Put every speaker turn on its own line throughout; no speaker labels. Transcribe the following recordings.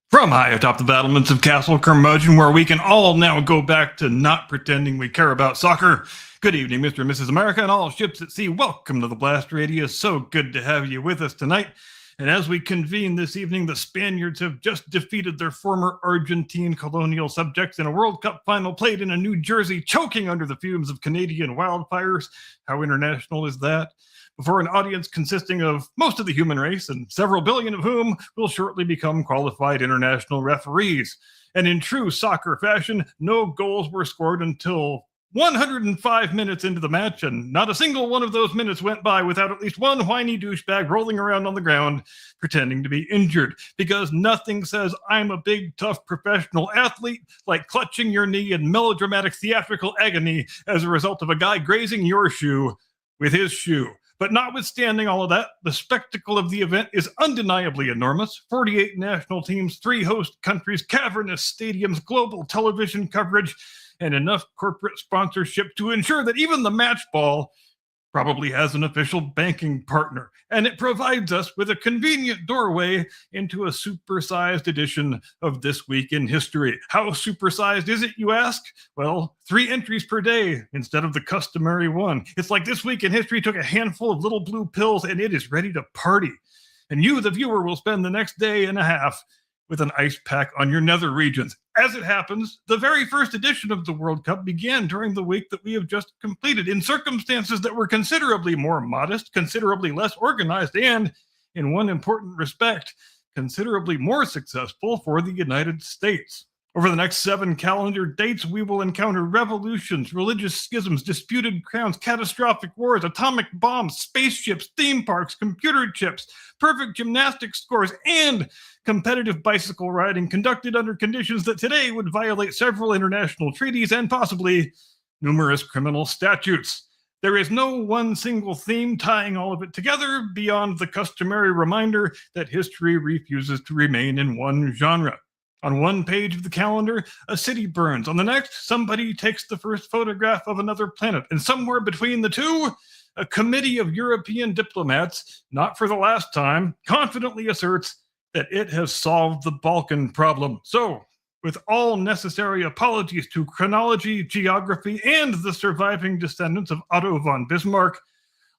From high atop the battlements of Castle Curmudgeon, where we can all now go back to not pretending we care about soccer. Good evening, Mr. and Mrs. America, and all ships at sea. Welcome to the Blast Radius. So good to have you with us tonight. And as we convene this evening, the Spaniards have just defeated their former Argentine colonial subjects in a World Cup final played in a New Jersey, choking under the fumes of Canadian wildfires. How international is that? Before an audience consisting of most of the human race and several billion of whom will shortly become qualified international referees. And in true soccer fashion, no goals were scored until 105 minutes into the match, and not a single one of those minutes went by without at least one whiny douchebag rolling around on the ground pretending to be injured, because nothing says I'm a big, tough professional athlete like clutching your knee in melodramatic theatrical agony as a result of a guy grazing your shoe with his shoe. But notwithstanding all of that, the spectacle of the event is undeniably enormous. 48 national teams, 3 host countries, cavernous stadiums, global television coverage, and enough corporate sponsorship to ensure that even the match ball probably has an official banking partner. And it provides us with a convenient doorway into a supersized edition of This Week in History. How supersized is it, you ask? Well, 3 entries per day instead of the customary one. It's like This Week in History took a handful of little blue pills and it is ready to party. And you, the viewer, will spend the next day and a half with an ice pack on your nether regions. As it happens, the very first edition of the World Cup began during the week that we have just completed, in circumstances that were considerably more modest, considerably less organized, and, in one important respect, considerably more successful for the United States. Over the next 7 calendar dates, we will encounter revolutions, religious schisms, disputed crowns, catastrophic wars, atomic bombs, spaceships, theme parks, computer chips, perfect gymnastics scores, and competitive bicycle riding conducted under conditions that today would violate several international treaties and possibly numerous criminal statutes. There is no one single theme tying all of it together beyond the customary reminder that history refuses to remain in one genre. On one page of the calendar, a city burns. On the next, somebody takes the first photograph of another planet. And somewhere between the two, a committee of European diplomats, not for the last time, confidently asserts that it has solved the Balkan problem. So, with all necessary apologies to chronology, geography, and the surviving descendants of Otto von Bismarck,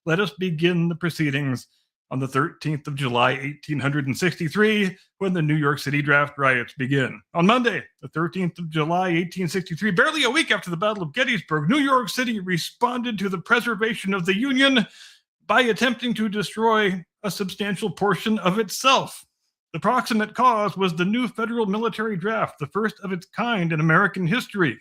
let us begin the proceedings on the 13th of July, 1863, when the New York City draft riots begin. On Monday, the 13th of July, 1863, barely a week after the Battle of Gettysburg, New York City responded to the preservation of the Union by attempting to destroy a substantial portion of itself. The proximate cause was the new federal military draft, the first of its kind in American history.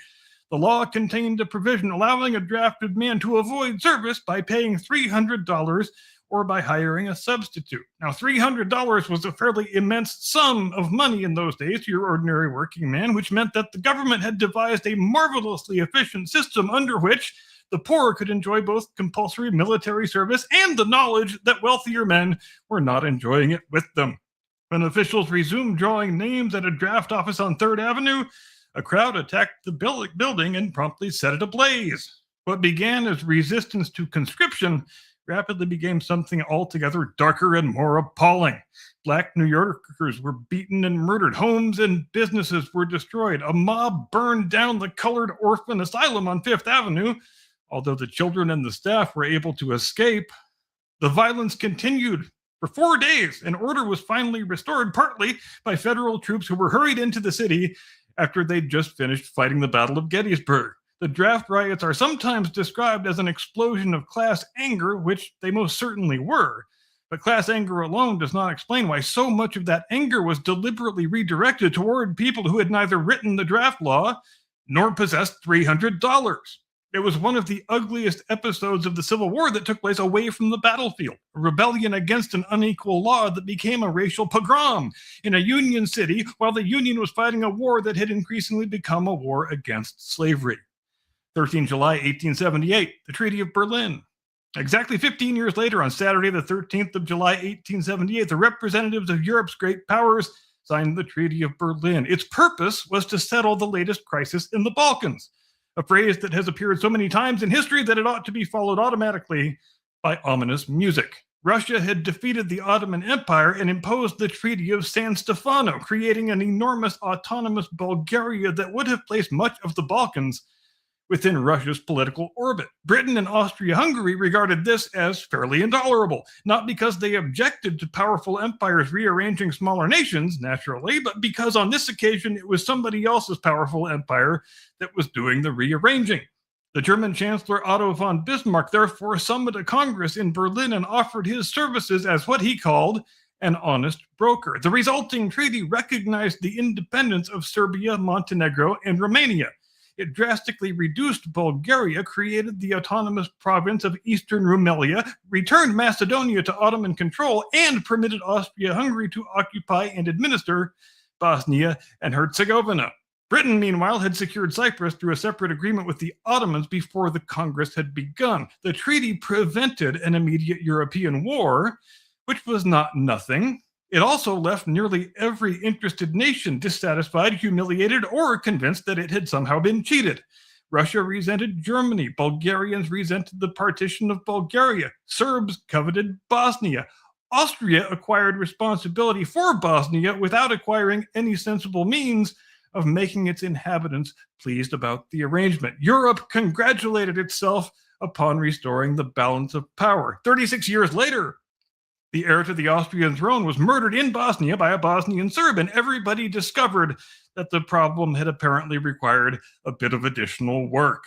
The law contained a provision allowing a drafted man to avoid service by paying $300 or by hiring a substitute. Now, $300 was a fairly immense sum of money in those days to your ordinary working man, which meant that the government had devised a marvelously efficient system under which the poor could enjoy both compulsory military service and the knowledge that wealthier men were not enjoying it with them. When officials resumed drawing names at a draft office on 3rd Avenue, a crowd attacked the building and promptly set it ablaze. What began as resistance to conscription rapidly became something altogether darker and more appalling. Black New Yorkers were beaten and murdered. Homes and businesses were destroyed. A mob burned down the colored orphan asylum on 5th Avenue. Although the children and the staff were able to escape, the violence continued for 4 days, and order was finally restored, partly by federal troops who were hurried into the city after they'd just finished fighting the Battle of Gettysburg. The draft riots are sometimes described as an explosion of class anger, which they most certainly were. But class anger alone does not explain why so much of that anger was deliberately redirected toward people who had neither written the draft law nor possessed $300. It was one of the ugliest episodes of the Civil War that took place away from the battlefield, a rebellion against an unequal law that became a racial pogrom in a Union city while the Union was fighting a war that had increasingly become a war against slavery. 13 July 1878, the Treaty of Berlin. Exactly 15 years later, on Saturday, the 13th of July 1878, the representatives of Europe's great powers signed the Treaty of Berlin. Its purpose was to settle the latest crisis in the Balkans, a phrase that has appeared so many times in history that it ought to be followed automatically by ominous music. Russia had defeated the Ottoman Empire and imposed the Treaty of San Stefano, creating an enormous autonomous Bulgaria that would have placed much of the Balkans within Russia's political orbit. Britain and Austria-Hungary regarded this as fairly intolerable, not because they objected to powerful empires rearranging smaller nations, naturally, but because on this occasion it was somebody else's powerful empire that was doing the rearranging. The German Chancellor Otto von Bismarck therefore summoned a Congress in Berlin and offered his services as what he called an honest broker. The resulting treaty recognized the independence of Serbia, Montenegro, and Romania. It drastically reduced Bulgaria, created the autonomous province of Eastern Rumelia, returned Macedonia to Ottoman control, and permitted Austria-Hungary to occupy and administer Bosnia and Herzegovina. Britain, meanwhile, had secured Cyprus through a separate agreement with the Ottomans before the Congress had begun. The treaty prevented an immediate European war, which was not nothing. It also left nearly every interested nation dissatisfied, humiliated, or convinced that it had somehow been cheated. Russia resented Germany. Bulgarians resented the partition of Bulgaria. Serbs coveted Bosnia. Austria acquired responsibility for Bosnia without acquiring any sensible means of making its inhabitants pleased about the arrangement. Europe congratulated itself upon restoring the balance of power. 36 years later, the heir to the Austrian throne was murdered in Bosnia by a Bosnian Serb, and everybody discovered that the problem had apparently required a bit of additional work.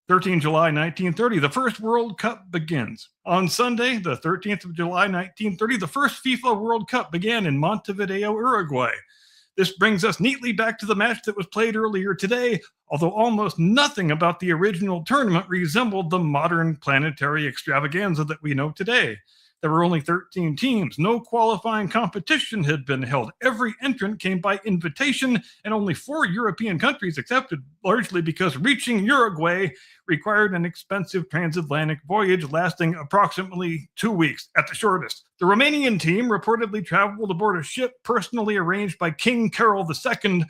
13 July 1930, the first World Cup begins. On Sunday, the 13th of July 1930, the first FIFA World Cup began in Montevideo, Uruguay. This brings us neatly back to the match that was played earlier today, although almost nothing about the original tournament resembled the modern planetary extravaganza that we know today. There were only 13 teams. No qualifying competition had been held. Every entrant came by invitation, and only 4 European countries accepted, largely because reaching Uruguay required an expensive transatlantic voyage lasting approximately 2 weeks at the shortest. The Romanian team reportedly traveled aboard a ship personally arranged by King Carol II,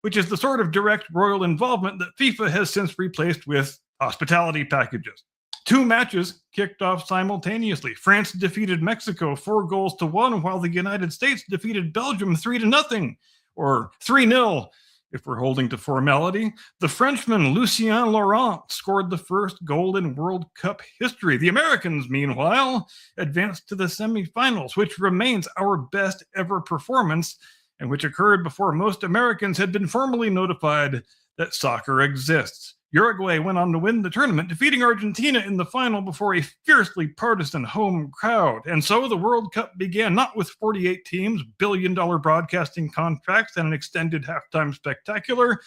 which is the sort of direct royal involvement that FIFA has since replaced with hospitality packages. 2 matches kicked off simultaneously. France defeated Mexico 4-1, while the United States defeated Belgium 3-0, or 3-0 if we're holding to formality. The Frenchman Lucien Laurent scored the first goal in World Cup history. The Americans, meanwhile, advanced to the semifinals, which remains our best ever performance, and which occurred before most Americans had been formally notified that soccer exists. Uruguay went on to win the tournament, defeating Argentina in the final before a fiercely partisan home crowd. And so the World Cup began, not with 48 teams, billion-dollar broadcasting contracts, and an extended halftime spectacular,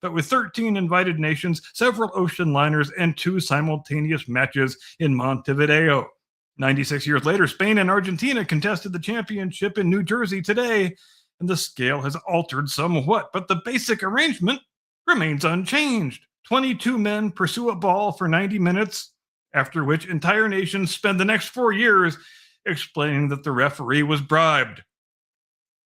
but with 13 invited nations, several ocean liners, and 2 simultaneous matches in Montevideo. 96 years later, Spain and Argentina contested the championship in New Jersey today, and the scale has altered somewhat, but the basic arrangement remains unchanged. 22 men pursue a ball for 90 minutes, after which entire nations spend the next 4 years explaining that the referee was bribed.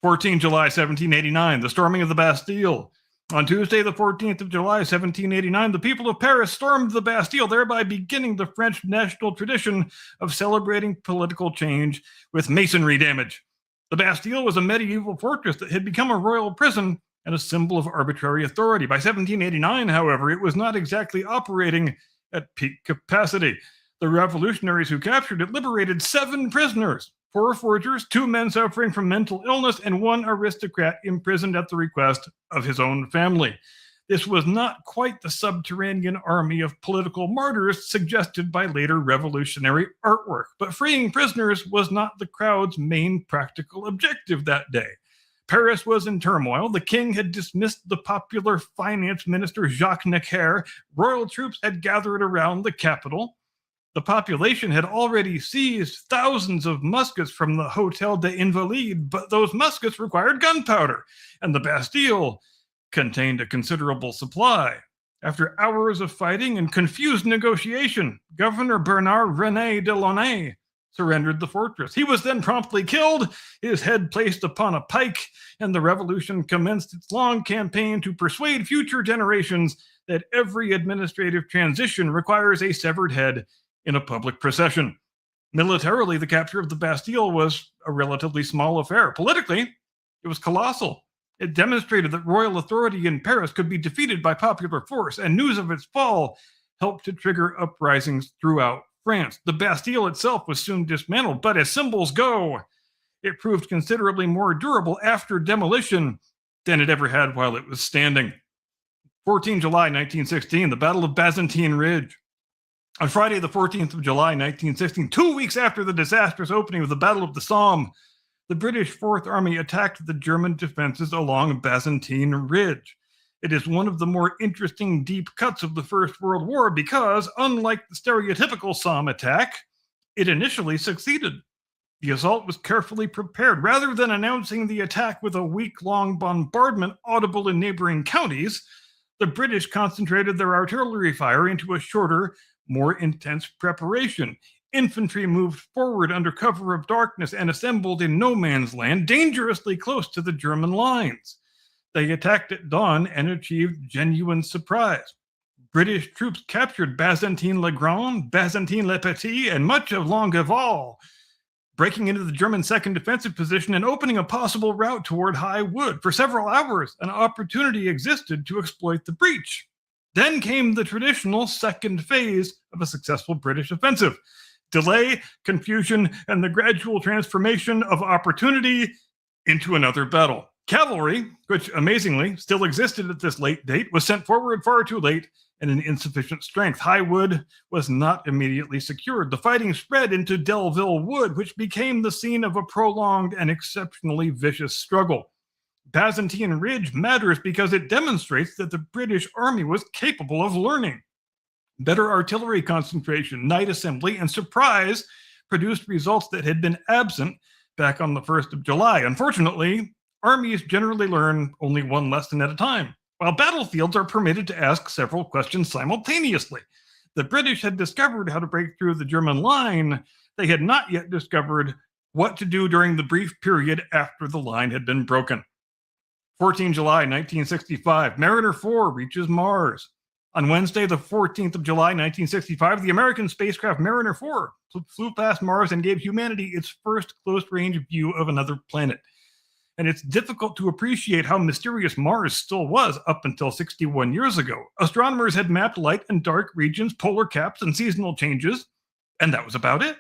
14 July 1789, the storming of the Bastille. On Tuesday, the 14th of July 1789, the people of Paris stormed the Bastille, thereby beginning the French national tradition of celebrating political change with masonry damage. The Bastille was a medieval fortress that had become a royal prison and a symbol of arbitrary authority. By 1789, however, it was not exactly operating at peak capacity. The revolutionaries who captured it liberated 7 prisoners, 4 forgers, 2 men suffering from mental illness, and 1 aristocrat imprisoned at the request of his own family. This was not quite the subterranean army of political martyrs suggested by later revolutionary artwork, but freeing prisoners was not the crowd's main practical objective that day. Paris was in turmoil. The king had dismissed the popular finance minister Jacques Necker. Royal troops had gathered around the capital. The population had already seized thousands of muskets from the Hôtel des Invalides, but those muskets required gunpowder, and the Bastille contained a considerable supply. After hours of fighting and confused negotiation, Governor Bernard René de Launay surrendered the fortress. He was then promptly killed, his head placed upon a pike, and the revolution commenced its long campaign to persuade future generations that every administrative transition requires a severed head in a public procession. Militarily, the capture of the Bastille was a relatively small affair. Politically, it was colossal. It demonstrated that royal authority in Paris could be defeated by popular force, and news of its fall helped to trigger uprisings throughout France. The Bastille itself was soon dismantled, but as symbols go, it proved considerably more durable after demolition than it ever had while it was standing. 14 July 1916, the Battle of Byzantine Ridge. On Friday, the 14th of July 1916, 2 weeks after the disastrous opening of the Battle of the Somme, the British Fourth Army attacked the German defenses along Byzantine Ridge. It is one of the more interesting deep cuts of the First World War because, unlike the stereotypical Somme attack, it initially succeeded. The assault was carefully prepared. Rather than announcing the attack with a week-long bombardment audible in neighboring counties, the British concentrated their artillery fire into a shorter, more intense preparation. Infantry moved forward under cover of darkness and assembled in no man's land, dangerously close to the German lines. They attacked at dawn and achieved genuine surprise. British troops captured Byzantine-le-Grand, Byzantine-le-Petit, and much of Longueval, breaking into the German second defensive position and opening a possible route toward High Wood. For several hours, an opportunity existed to exploit the breach. Then came the traditional second phase of a successful British offensive: delay, confusion, and the gradual transformation of opportunity into another battle. Cavalry, which amazingly still existed at this late date, was sent forward far too late and in insufficient strength. High Wood was not immediately secured. The fighting spread into Delville Wood, which became the scene of a prolonged and exceptionally vicious struggle. Byzantine Ridge matters because it demonstrates that the British Army was capable of learning. Better artillery concentration, night assembly, and surprise produced results that had been absent back on the 1st of July. Unfortunately, armies generally learn only one lesson at a time, while battlefields are permitted to ask several questions simultaneously. The British had discovered how to break through the German line. They had not yet discovered what to do during the brief period after the line had been broken. 14 July 1965, Mariner 4 reaches Mars. On Wednesday, the 14th of July 1965, the American spacecraft Mariner 4 flew past Mars and gave humanity its first close-range view of another planet. And it's difficult to appreciate how mysterious Mars still was up until 61 years ago. Astronomers had mapped light and dark regions, polar caps, and seasonal changes, and that was about it.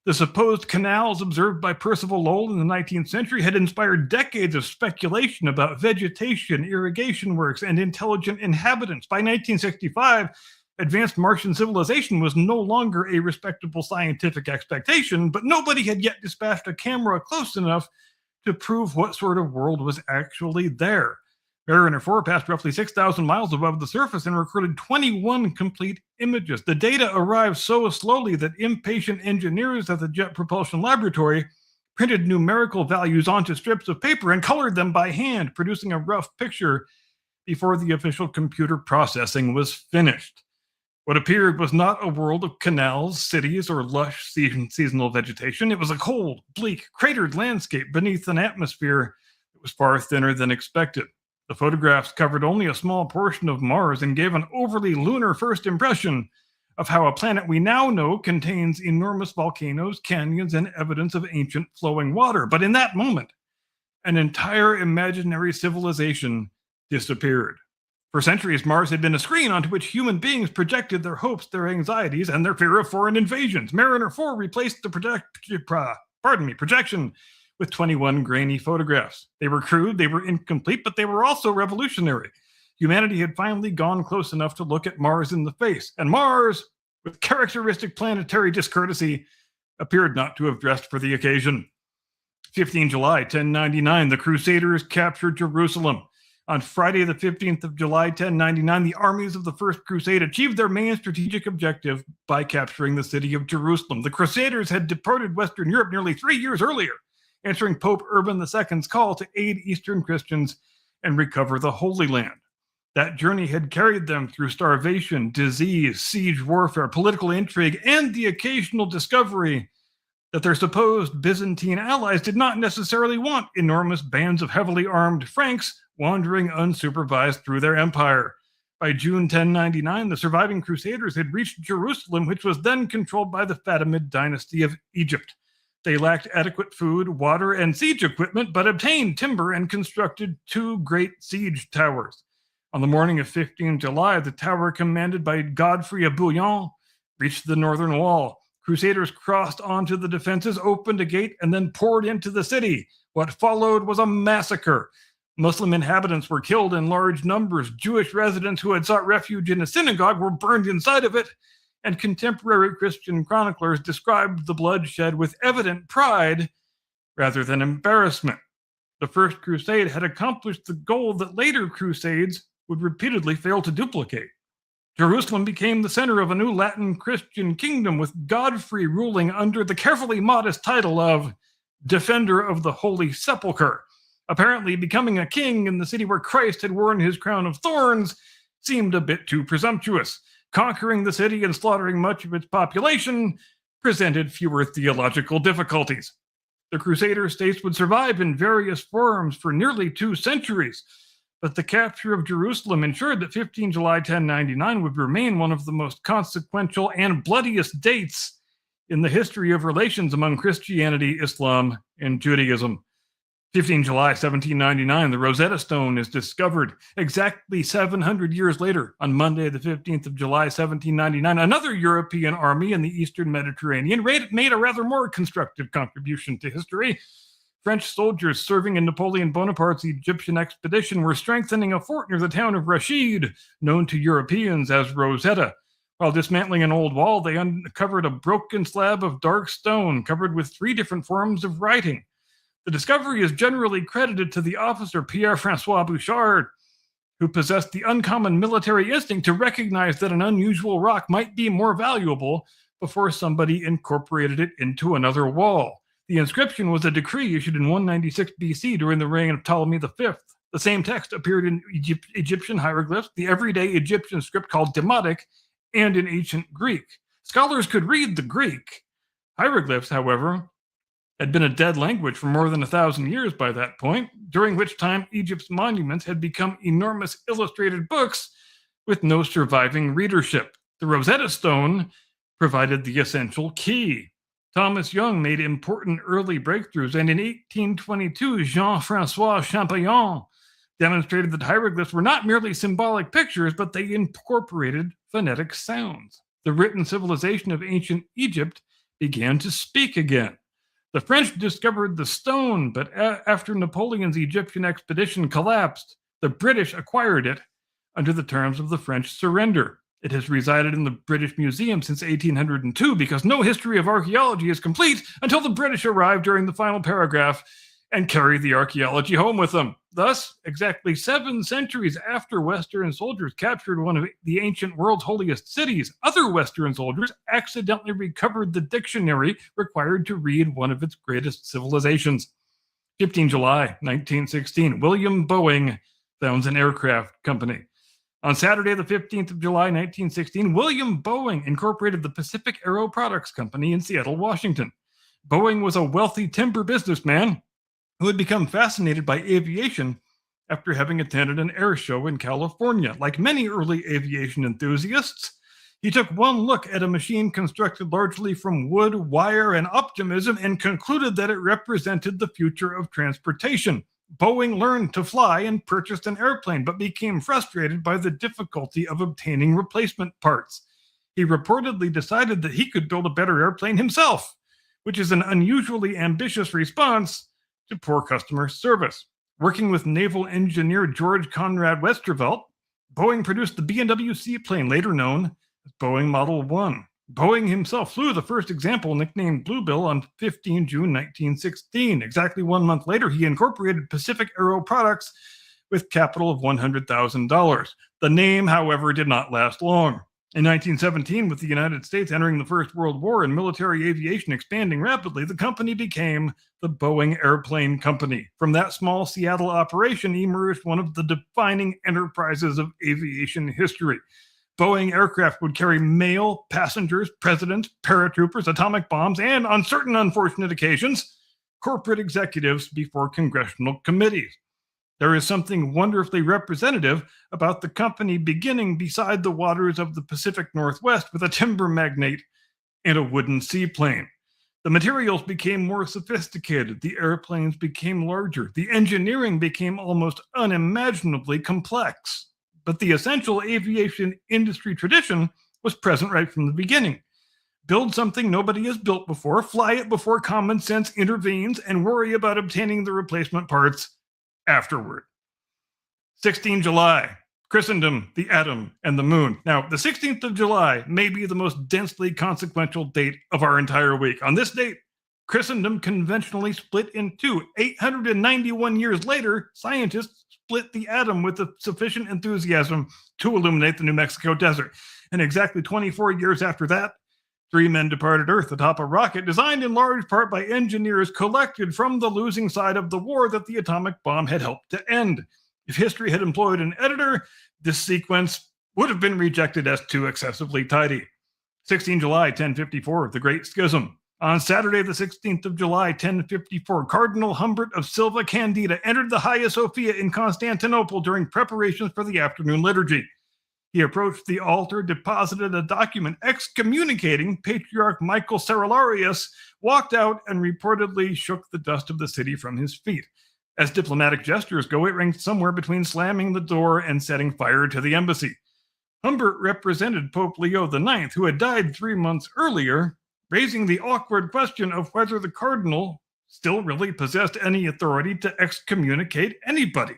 The supposed canals observed by Percival Lowell in the 19th century had inspired decades of speculation about vegetation, irrigation works, and intelligent inhabitants. By 1965, advanced Martian civilization was no longer a respectable scientific expectation, but nobody had yet dispatched a camera close enough to prove what sort of world was actually there. Mariner 4 passed roughly 6,000 miles above the surface and recorded 21 complete images. The data arrived so slowly that impatient engineers at the Jet Propulsion Laboratory printed numerical values onto strips of paper and colored them by hand, producing a rough picture before the official computer processing was finished. What appeared was not a world of canals, cities, or lush seasonal vegetation. It was a cold, bleak, cratered landscape beneath an atmosphere that was far thinner than expected. The photographs covered only a small portion of Mars and gave an overly lunar first impression of how a planet we now know contains enormous volcanoes, canyons, and evidence of ancient flowing water. But in that moment, an entire imaginary civilization disappeared. For centuries, Mars had been a screen onto which human beings projected their hopes, their anxieties, and their fear of foreign invasions. Mariner 4 replaced the projection with 21 grainy photographs. They were crude, they were incomplete, but they were also revolutionary. Humanity had finally gone close enough to look at Mars in the face, and Mars, with characteristic planetary discourtesy, appeared not to have dressed for the occasion. 15 July 1099, the Crusaders captured Jerusalem. On Friday, the 15th of July 1099, the armies of the First Crusade achieved their main strategic objective by capturing the city of Jerusalem. The Crusaders had departed Western Europe nearly 3 years earlier, answering Pope Urban II's call to aid Eastern Christians and recover the Holy Land. That journey had carried them through starvation, disease, siege warfare, political intrigue, and the occasional discovery that their supposed Byzantine allies did not necessarily want enormous bands of heavily armed Franks wandering unsupervised through their empire. By June 1099, the surviving Crusaders had reached Jerusalem, which was then controlled by the Fatimid dynasty of Egypt. They lacked adequate food, water, and siege equipment, but obtained timber and constructed 2 great siege towers. On the morning of 15 July, the tower commanded by Godfrey of Bouillon reached the northern wall. Crusaders crossed onto the defenses, opened a gate, and then poured into the city. What followed was a massacre. Muslim inhabitants were killed in large numbers. Jewish residents who had sought refuge in a synagogue were burned inside of it, and contemporary Christian chroniclers described the bloodshed with evident pride rather than embarrassment. The First Crusade had accomplished the goal that later crusades would repeatedly fail to duplicate. Jerusalem became the center of a new Latin Christian kingdom, with Godfrey ruling under the carefully modest title of Defender of the Holy Sepulchre. Apparently, becoming a king in the city where Christ had worn his crown of thorns seemed a bit too presumptuous. Conquering the city and slaughtering much of its population presented fewer theological difficulties. The Crusader states would survive in various forms for nearly 2 centuries, but the capture of Jerusalem ensured that 15 July 1099 would remain one of the most consequential and bloodiest dates in the history of relations among Christianity, Islam, and Judaism. 15 July 1799, the Rosetta Stone is discovered. Exactly 700 years later, on Monday, the 15th of July 1799, another European army in the Eastern Mediterranean made a rather more constructive contribution to history. French soldiers serving in Napoleon Bonaparte's Egyptian expedition were strengthening a fort near the town of Rashid, known to Europeans as Rosetta. While dismantling an old wall, they uncovered a broken slab of dark stone covered with 3 different forms of writing. The discovery is generally credited to the officer Pierre-François Bouchard, who possessed the uncommon military instinct to recognize that an unusual rock might be more valuable before somebody incorporated it into another wall. The inscription was a decree issued in 196 BC during the reign of Ptolemy V. The same text appeared in Egyptian hieroglyphs, the everyday Egyptian script called Demotic, and in ancient Greek. Scholars could read the Greek. Hieroglyphs, however, had been a dead language for more than 1,000 years by that point, during which time Egypt's monuments had become enormous illustrated books with no surviving readership. The Rosetta Stone provided the essential key. Thomas Young made important early breakthroughs, and in 1822, Jean-François Champollion demonstrated that hieroglyphs were not merely symbolic pictures, but they incorporated phonetic sounds. The written civilization of ancient Egypt began to speak again. The French discovered the stone, but after Napoleon's Egyptian expedition collapsed, the British acquired it under the terms of the French surrender. It has resided in the British Museum since 1802 because no history of archaeology is complete until the British arrived during the final paragraph and carried the archaeology home with them. Thus, exactly 7 centuries after Western soldiers captured one of the ancient world's holiest cities, other Western soldiers accidentally recovered the dictionary required to read one of its greatest civilizations. 15 July 1916, William Boeing founds an aircraft company. On Saturday, the 15th of July 1916, William Boeing incorporated the Pacific Aero Products Company in Seattle, Washington. Boeing was a wealthy timber businessman who had become fascinated by aviation after having attended an air show in California. Like many early aviation enthusiasts, he took one look at a machine constructed largely from wood, wire, and optimism and concluded that it represented the future of transportation. Boeing learned to fly and purchased an airplane, but became frustrated by the difficulty of obtaining replacement parts. He reportedly decided that he could build a better airplane himself, which is an unusually ambitious response to poor customer service. Working with naval engineer George Conrad Westervelt, Boeing produced the B&W seaplane, later known as Boeing Model 1. Boeing himself flew the first example, nicknamed Bluebill, on 15 June 1916. Exactly 1 month later, he incorporated Pacific Aero Products with capital of $100,000. The name, however, did not last long. In 1917, with the United States entering the First World War and military aviation expanding rapidly, the company became the Boeing Airplane Company. From that small Seattle operation emerged one of the defining enterprises of aviation history. Boeing aircraft would carry mail, passengers, presidents, paratroopers, atomic bombs, and, on certain unfortunate occasions, corporate executives before congressional committees. There is something wonderfully representative about the company beginning beside the waters of the Pacific Northwest with a timber magnate and a wooden seaplane. The materials became more sophisticated, the airplanes became larger, the engineering became almost unimaginably complex. But the essential aviation industry tradition was present right from the beginning. Build something nobody has built before, fly it before common sense intervenes, and worry about obtaining the replacement parts afterward. 16 July, Christendom, the atom, and the moon. Now, the 16th of July may be the most densely consequential date of our entire week. On this date, Christendom conventionally split in two. 891 years later, scientists split the atom with sufficient enthusiasm to illuminate the New Mexico desert. And exactly 24 years after that, 3 men departed Earth atop a rocket designed in large part by engineers collected from the losing side of the war that the atomic bomb had helped to end. If history had employed an editor, this sequence would have been rejected as too excessively tidy. 16 July, 1054, the Great Schism. On Saturday, the 16th of July, 1054, Cardinal Humbert of Silva Candida entered the Hagia Sophia in Constantinople during preparations for the afternoon liturgy. He approached the altar, deposited a document excommunicating Patriarch Michael Cerularius, walked out, and reportedly shook the dust of the city from his feet. As diplomatic gestures go, it ranked somewhere between slamming the door and setting fire to the embassy. Humbert represented Pope Leo IX, who had died 3 months earlier, raising the awkward question of whether the cardinal still really possessed any authority to excommunicate anybody.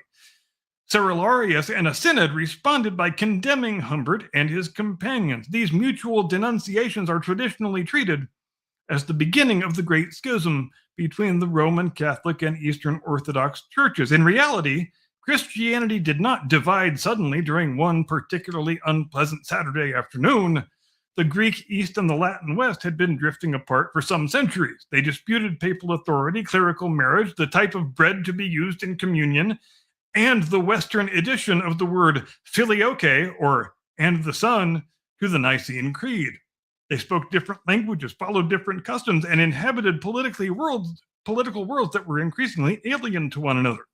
Cerularius and a synod responded by condemning Humbert and his companions. These mutual denunciations are traditionally treated as the beginning of the Great Schism between the Roman Catholic and Eastern Orthodox churches. In reality, Christianity did not divide suddenly during one particularly unpleasant Saturday afternoon. The Greek East and the Latin West had been drifting apart for some centuries. They disputed papal authority, clerical marriage, the type of bread to be used in communion, and the Western addition of the word filioque, or and the Son, to the Nicene Creed. They spoke different languages, followed different customs, and inhabited political worlds that were increasingly alien to one another.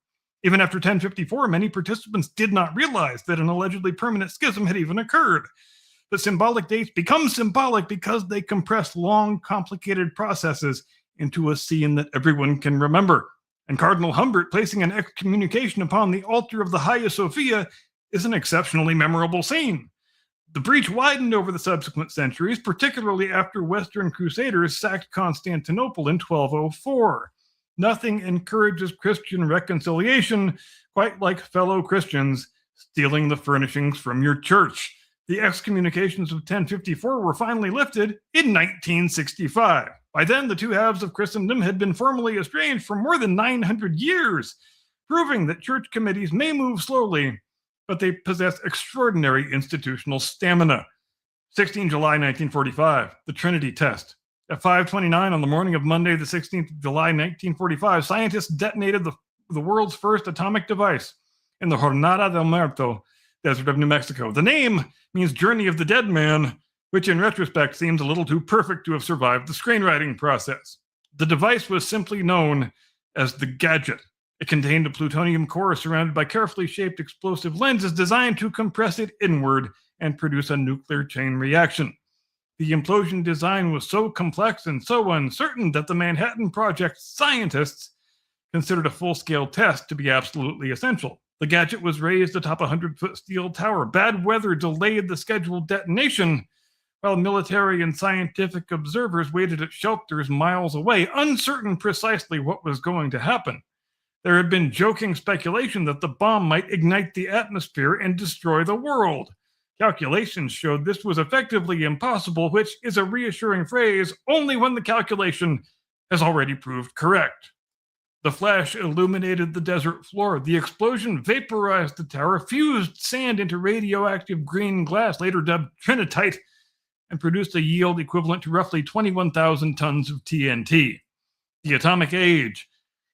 Even after 1054, many participants did not realize that an allegedly permanent schism had even occurred. But symbolic dates become symbolic because they compress long, complicated processes into a scene that everyone can remember. And Cardinal Humbert placing an excommunication upon the altar of the Hagia Sophia is an exceptionally memorable scene. The breach widened over the subsequent centuries, particularly after Western Crusaders sacked Constantinople in 1204. Nothing encourages Christian reconciliation quite like fellow Christians stealing the furnishings from your church. The excommunications of 1054 were finally lifted in 1965. By then, the two halves of Christendom had been formally estranged for more than 900 years, proving that church committees may move slowly, but they possess extraordinary institutional stamina. 16 July 1945, the Trinity test. At 5:29 on the morning of Monday, the 16th of July 1945, scientists detonated the world's first atomic device in the Jornada del Muerto desert of New Mexico. The name means Journey of the Dead Man, which in retrospect seems a little too perfect to have survived the screenwriting process. The device was simply known as the Gadget. It contained a plutonium core surrounded by carefully shaped explosive lenses designed to compress it inward and produce a nuclear chain reaction. The implosion design was so complex and so uncertain that the Manhattan Project scientists considered a full-scale test to be absolutely essential. The Gadget was raised atop a 100-foot steel tower. Bad weather delayed the scheduled detonation, while military and scientific observers waited at shelters miles away, uncertain precisely what was going to happen. There had been joking speculation that the bomb might ignite the atmosphere and destroy the world. Calculations showed this was effectively impossible, which is a reassuring phrase only when the calculation has already proved correct. The flash illuminated the desert floor. The explosion vaporized the tower, fused sand into radioactive green glass, later dubbed trinitite, and produced a yield equivalent to roughly 21,000 tons of TNT. The atomic age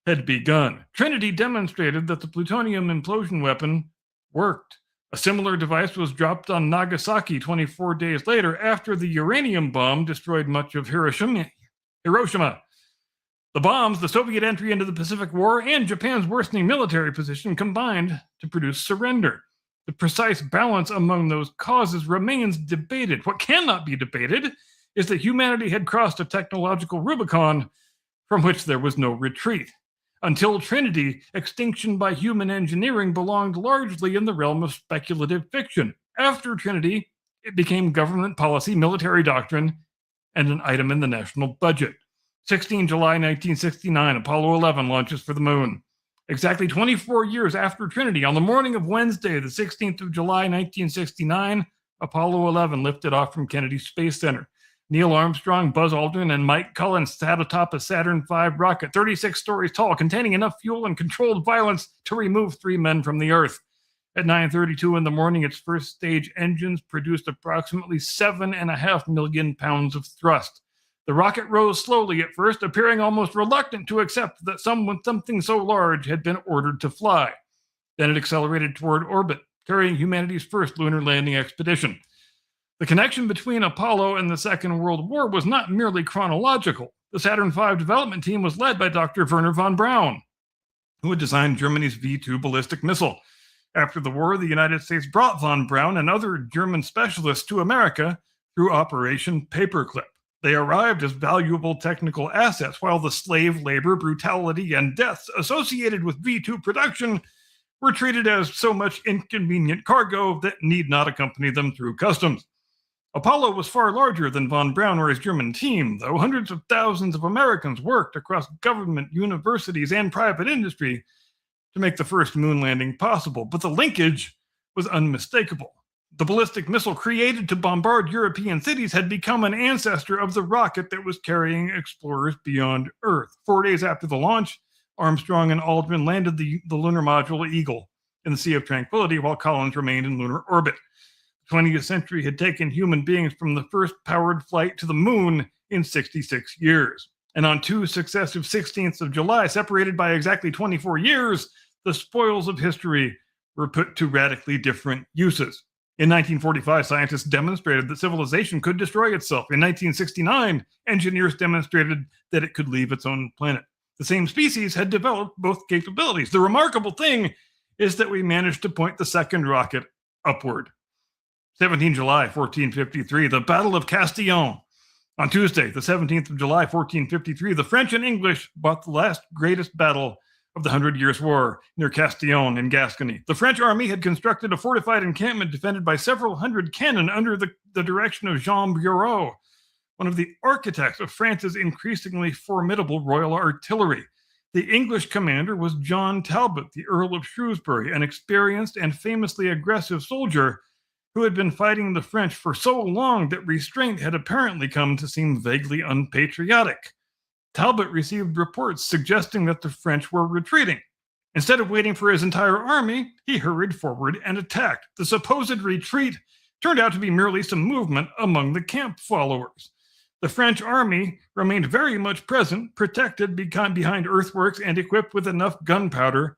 had begun. Trinity demonstrated that the plutonium implosion weapon worked. A similar device was dropped on Nagasaki 24 days later after the uranium bomb destroyed much of Hiroshima. The bombs, the Soviet entry into the Pacific War, and Japan's worsening military position combined to produce surrender. The precise balance among those causes remains debated. What cannot be debated is that humanity had crossed a technological Rubicon from which there was no retreat. Until Trinity, extinction by human engineering belonged largely in the realm of speculative fiction. After Trinity, it became government policy, military doctrine, and an item in the national budget. 16 July 1969, Apollo 11 launches for the moon. Exactly 24 years after Trinity, on the morning of Wednesday, the 16th of July 1969, Apollo 11 lifted off from Kennedy Space Center. Neil Armstrong, Buzz Aldrin, and Mike Cullen sat atop a Saturn V rocket, 36 stories tall, containing enough fuel and controlled violence to remove 3 men from the Earth. At 9:32 in the morning, its first stage engines produced approximately 7.5 million pounds of thrust. The rocket rose slowly at first, appearing almost reluctant to accept that something so large had been ordered to fly. Then it accelerated toward orbit, carrying humanity's first lunar landing expedition. The connection between Apollo and the Second World War was not merely chronological. The Saturn V development team was led by Dr. Wernher von Braun, who had designed Germany's V-2 ballistic missile. After the war, the United States brought von Braun and other German specialists to America through Operation Paperclip. They arrived as valuable technical assets, while the slave labor, brutality, and deaths associated with V-2 production were treated as so much inconvenient cargo that need not accompany them through customs. Apollo was far larger than von Braun or his German team, though hundreds of thousands of Americans worked across government, universities, and private industry to make the first moon landing possible. But the linkage was unmistakable. The ballistic missile created to bombard European cities had become an ancestor of the rocket that was carrying explorers beyond Earth. 4 days after the launch, Armstrong and Aldrin landed the lunar module Eagle in the Sea of Tranquility, while Collins remained in lunar orbit. The 20th century had taken human beings from the first powered flight to the moon in 66 years. And on 2 successive 16ths of July, separated by exactly 24 years, the spoils of history were put to radically different uses. In 1945, scientists demonstrated that civilization could destroy itself. In 1969, engineers demonstrated that it could leave its own planet. The same species had developed both capabilities. The remarkable thing is that we managed to point the second rocket upward. 17 July 1453, the Battle of Castillon. On Tuesday, the 17th of July 1453, the French and English fought the last greatest battle of the 100 Years' War near Castillon in Gascony. The French army had constructed a fortified encampment defended by several hundred cannon under the direction of Jean Bureau, one of the architects of France's increasingly formidable royal artillery. The English commander was John Talbot, the Earl of Shrewsbury, an experienced and famously aggressive soldier who had been fighting the French for so long that restraint had apparently come to seem vaguely unpatriotic. Talbot received reports suggesting that the French were retreating. Instead of waiting for his entire army, he hurried forward and attacked. The supposed retreat turned out to be merely some movement among the camp followers. The French army remained very much present, protected behind earthworks and equipped with enough gunpowder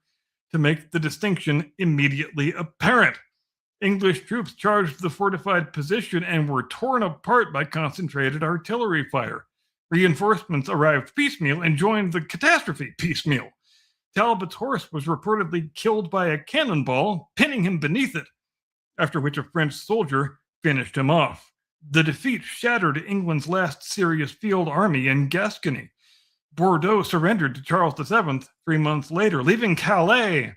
to make the distinction immediately apparent. English troops charged the fortified position and were torn apart by concentrated artillery fire. Reinforcements arrived piecemeal and joined the catastrophe piecemeal. Talbot's horse was reportedly killed by a cannonball, pinning him beneath it, after which a French soldier finished him off. The defeat shattered England's last serious field army in Gascony. Bordeaux surrendered to Charles VII 3 months later, leaving Calais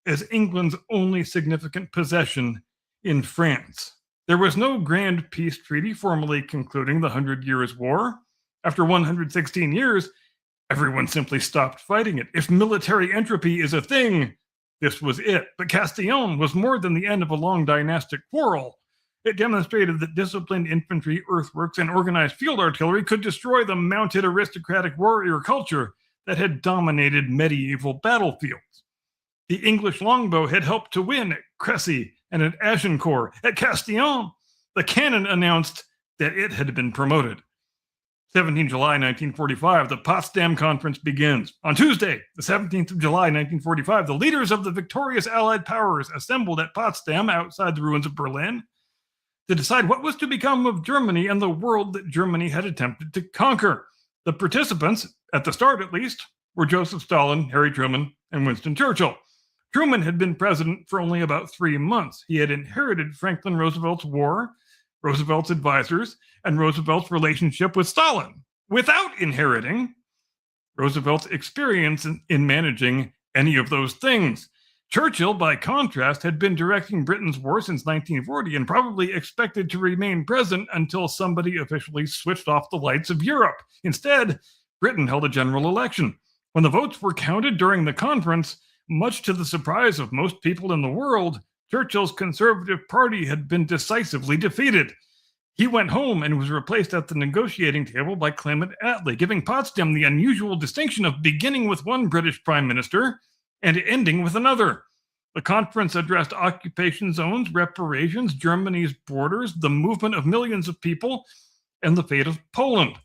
as England's only significant possession in France. There was no grand peace treaty formally concluding the 100 Years' War. After 116 years, everyone simply stopped fighting it. If military entropy is a thing, this was it. But Castillon was more than the end of a long dynastic quarrel. It demonstrated that disciplined infantry, earthworks, and organized field artillery could destroy the mounted aristocratic warrior culture that had dominated medieval battlefields. The English longbow had helped to win at Crécy and at Agincourt. At Castillon, the cannon announced that it had been promoted. 17 July 1945, the Potsdam Conference begins. On Tuesday, the 17th of July 1945, the leaders of the victorious Allied powers assembled at Potsdam outside the ruins of Berlin to decide what was to become of Germany and the world that Germany had attempted to conquer. The participants, at the start at least, were Joseph Stalin, Harry Truman, and Winston Churchill. Truman had been president for only about 3 months. He had inherited Franklin Roosevelt's war, Roosevelt's advisors, and Roosevelt's relationship with Stalin, without inheriting Roosevelt's experience in managing any of those things. Churchill, by contrast, had been directing Britain's war since 1940 and probably expected to remain president until somebody officially switched off the lights of Europe. Instead, Britain held a general election. When the votes were counted during the conference, much to the surprise of most people in the world, Churchill's Conservative Party had been decisively defeated. He went home and was replaced at the negotiating table by Clement Attlee, giving Potsdam the unusual distinction of beginning with one British prime minister and ending with another. The conference addressed occupation zones, reparations, Germany's borders, the movement of millions of people, and the fate of Poland.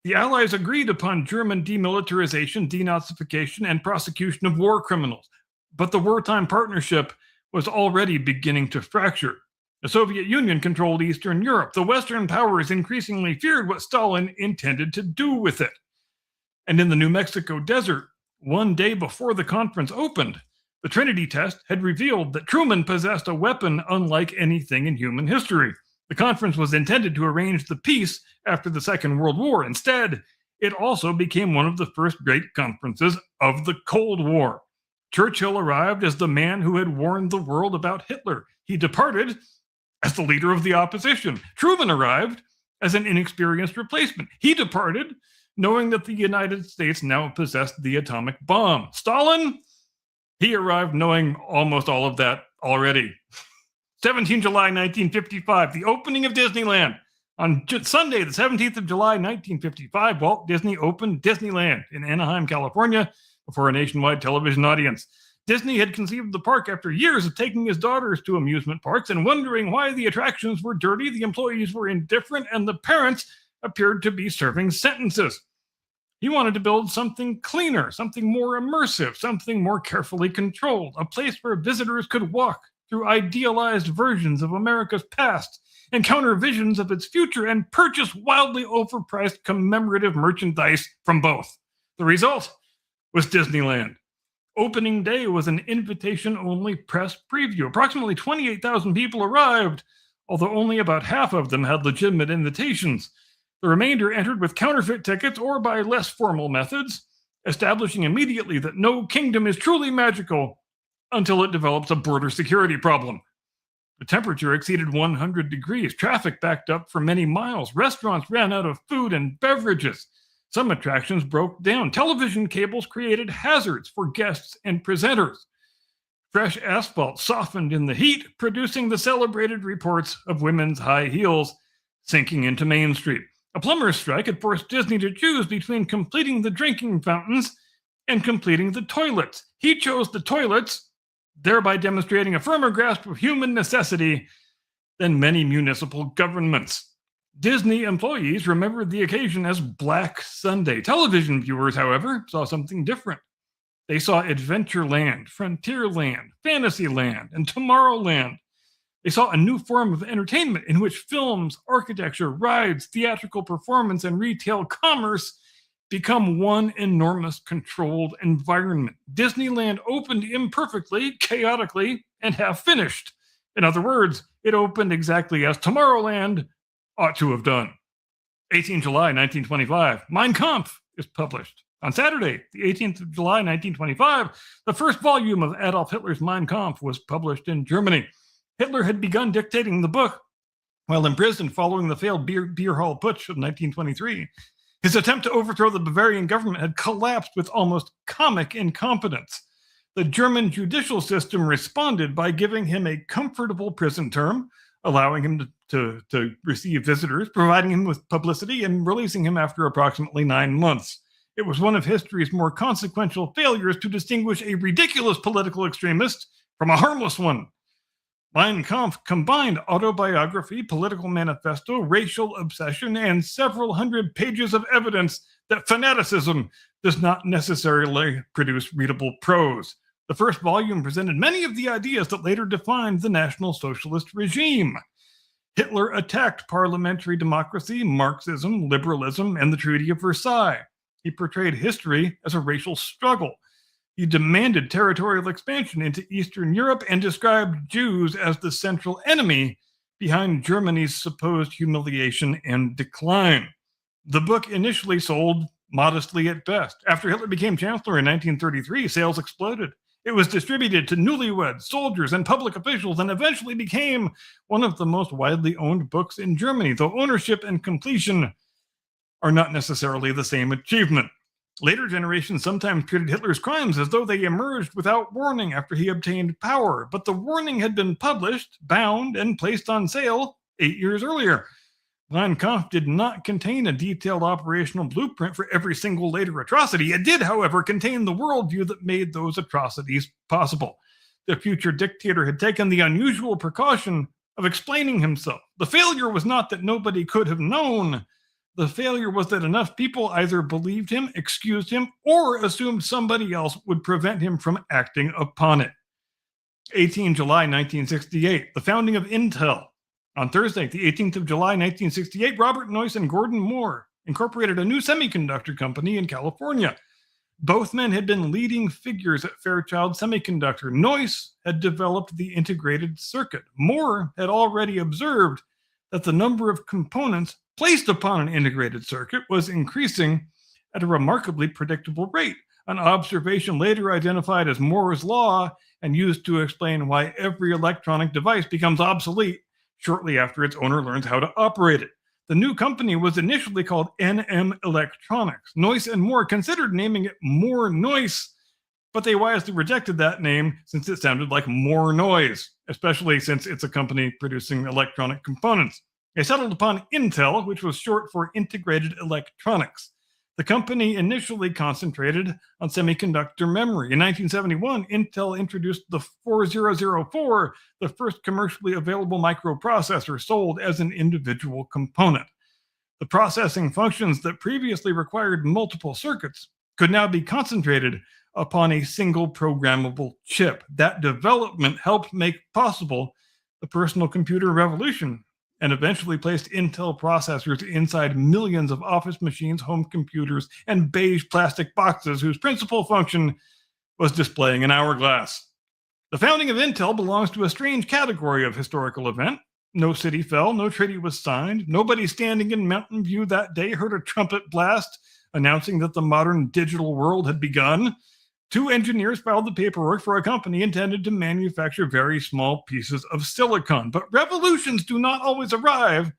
The Allies agreed upon German demilitarization, denazification, and prosecution of war criminals, but the wartime partnership was already beginning to fracture. The Soviet Union controlled Eastern Europe. The Western powers increasingly feared what Stalin intended to do with it. And in the New Mexico desert, one day before the conference opened, the Trinity test had revealed that Truman possessed a weapon unlike anything in human history. The conference was intended to arrange the peace after the Second World War. Instead, it also became one of the first great conferences of the Cold War. Churchill arrived as the man who had warned the world about Hitler. He departed as the leader of the opposition. Truman arrived as an inexperienced replacement. He departed knowing that the United States now possessed the atomic bomb. Stalin, he arrived knowing almost all of that already. 17 July 1955, the opening of Disneyland. On Sunday, the 17th of July 1955, Walt Disney opened Disneyland in Anaheim, California, before a nationwide television audience. Disney had conceived the park after years of taking his daughters to amusement parks and wondering why the attractions were dirty, the employees were indifferent, and the parents appeared to be serving sentences. He wanted to build something cleaner, something more immersive, something more carefully controlled, a place where visitors could walk through idealized versions of America's past, encounter visions of its future, and purchase wildly overpriced commemorative merchandise from both. The result was Disneyland. Opening day was an invitation-only press preview. Approximately 28,000 people arrived, although only about half of them had legitimate invitations. The remainder entered with counterfeit tickets or by less formal methods, establishing immediately that no kingdom is truly magical until it develops a border security problem. The temperature exceeded 100 degrees. Traffic backed up for many miles. Restaurants ran out of food and beverages. Some attractions broke down. Television cables created hazards for guests and presenters. Fresh asphalt softened in the heat, producing the celebrated reports of women's high heels sinking into Main Street. A plumber's strike had forced Disney to choose between completing the drinking fountains and completing the toilets. He chose the toilets, thereby demonstrating a firmer grasp of human necessity than many municipal governments. Disney employees remembered the occasion as Black Sunday. Television viewers, however, saw something different. They saw Adventureland, Frontierland, Fantasyland, and Tomorrowland. They saw a new form of entertainment in which films, architecture, rides, theatrical performance, and retail commerce become one enormous controlled environment. Disneyland opened imperfectly, chaotically, and half-finished. In other words, it opened exactly as Tomorrowland ought to have done. 18 July 1925, Mein Kampf is published. On Saturday, the 18th of July 1925, the first volume of Adolf Hitler's Mein Kampf was published in Germany. Hitler had begun dictating the book while imprisoned following the failed beer hall putsch of 1923. His attempt to overthrow the Bavarian government had collapsed with almost comic incompetence. The German judicial system responded by giving him a comfortable prison term, allowing him to receive visitors, providing him with publicity, and releasing him after approximately 9 months. It was one of history's more consequential failures to distinguish a ridiculous political extremist from a harmless one. Mein Kampf combined autobiography, political manifesto, racial obsession, and several hundred pages of evidence that fanaticism does not necessarily produce readable prose. The first volume presented many of the ideas that later defined the National Socialist regime. Hitler attacked parliamentary democracy, Marxism, liberalism, and the Treaty of Versailles. He portrayed history as a racial struggle. He demanded territorial expansion into Eastern Europe and described Jews as the central enemy behind Germany's supposed humiliation and decline. The book initially sold modestly at best. After Hitler became chancellor in 1933, sales exploded. It was distributed to newlyweds, soldiers, and public officials, and eventually became one of the most widely owned books in Germany, though ownership and completion are not necessarily the same achievement. Later generations sometimes treated Hitler's crimes as though they emerged without warning after he obtained power, but the warning had been published, bound, and placed on sale 8 years earlier. Mein Kampf did not contain a detailed operational blueprint for every single later atrocity. It did, however, contain the worldview that made those atrocities possible. The future dictator had taken the unusual precaution of explaining himself. The failure was not that nobody could have known. The failure was that enough people either believed him, excused him, or assumed somebody else would prevent him from acting upon it. 18 July 1968, the founding of Intel. On Thursday, the 18th of July 1968, Robert Noyce and Gordon Moore incorporated a new semiconductor company in California. Both men had been leading figures at Fairchild Semiconductor. Noyce had developed the integrated circuit. Moore had already observed that the number of components placed upon an integrated circuit was increasing at a remarkably predictable rate, an observation later identified as Moore's law and used to explain why every electronic device becomes obsolete shortly after its owner learns how to operate it. The new company was initially called NM Electronics. Noyce and Moore considered naming it Moore-Noyce, but they wisely rejected that name since it sounded like more noise, especially since it's a company producing electronic components. They settled upon Intel, which was short for Integrated Electronics. The company initially concentrated on semiconductor memory. In 1971, Intel introduced the 4004, the first commercially available microprocessor sold as an individual component. The processing functions that previously required multiple circuits could now be concentrated upon a single programmable chip. That development helped make possible the personal computer revolution, and eventually placed Intel processors inside millions of office machines, home computers, and beige plastic boxes whose principal function was displaying an hourglass. The founding of Intel belongs to a strange category of historical event. No city fell, no treaty was signed, nobody standing in Mountain View that day heard a trumpet blast announcing that the modern digital world had begun. 2 engineers filed the paperwork for a company intended to manufacture very small pieces of silicon. But revolutions do not always arrive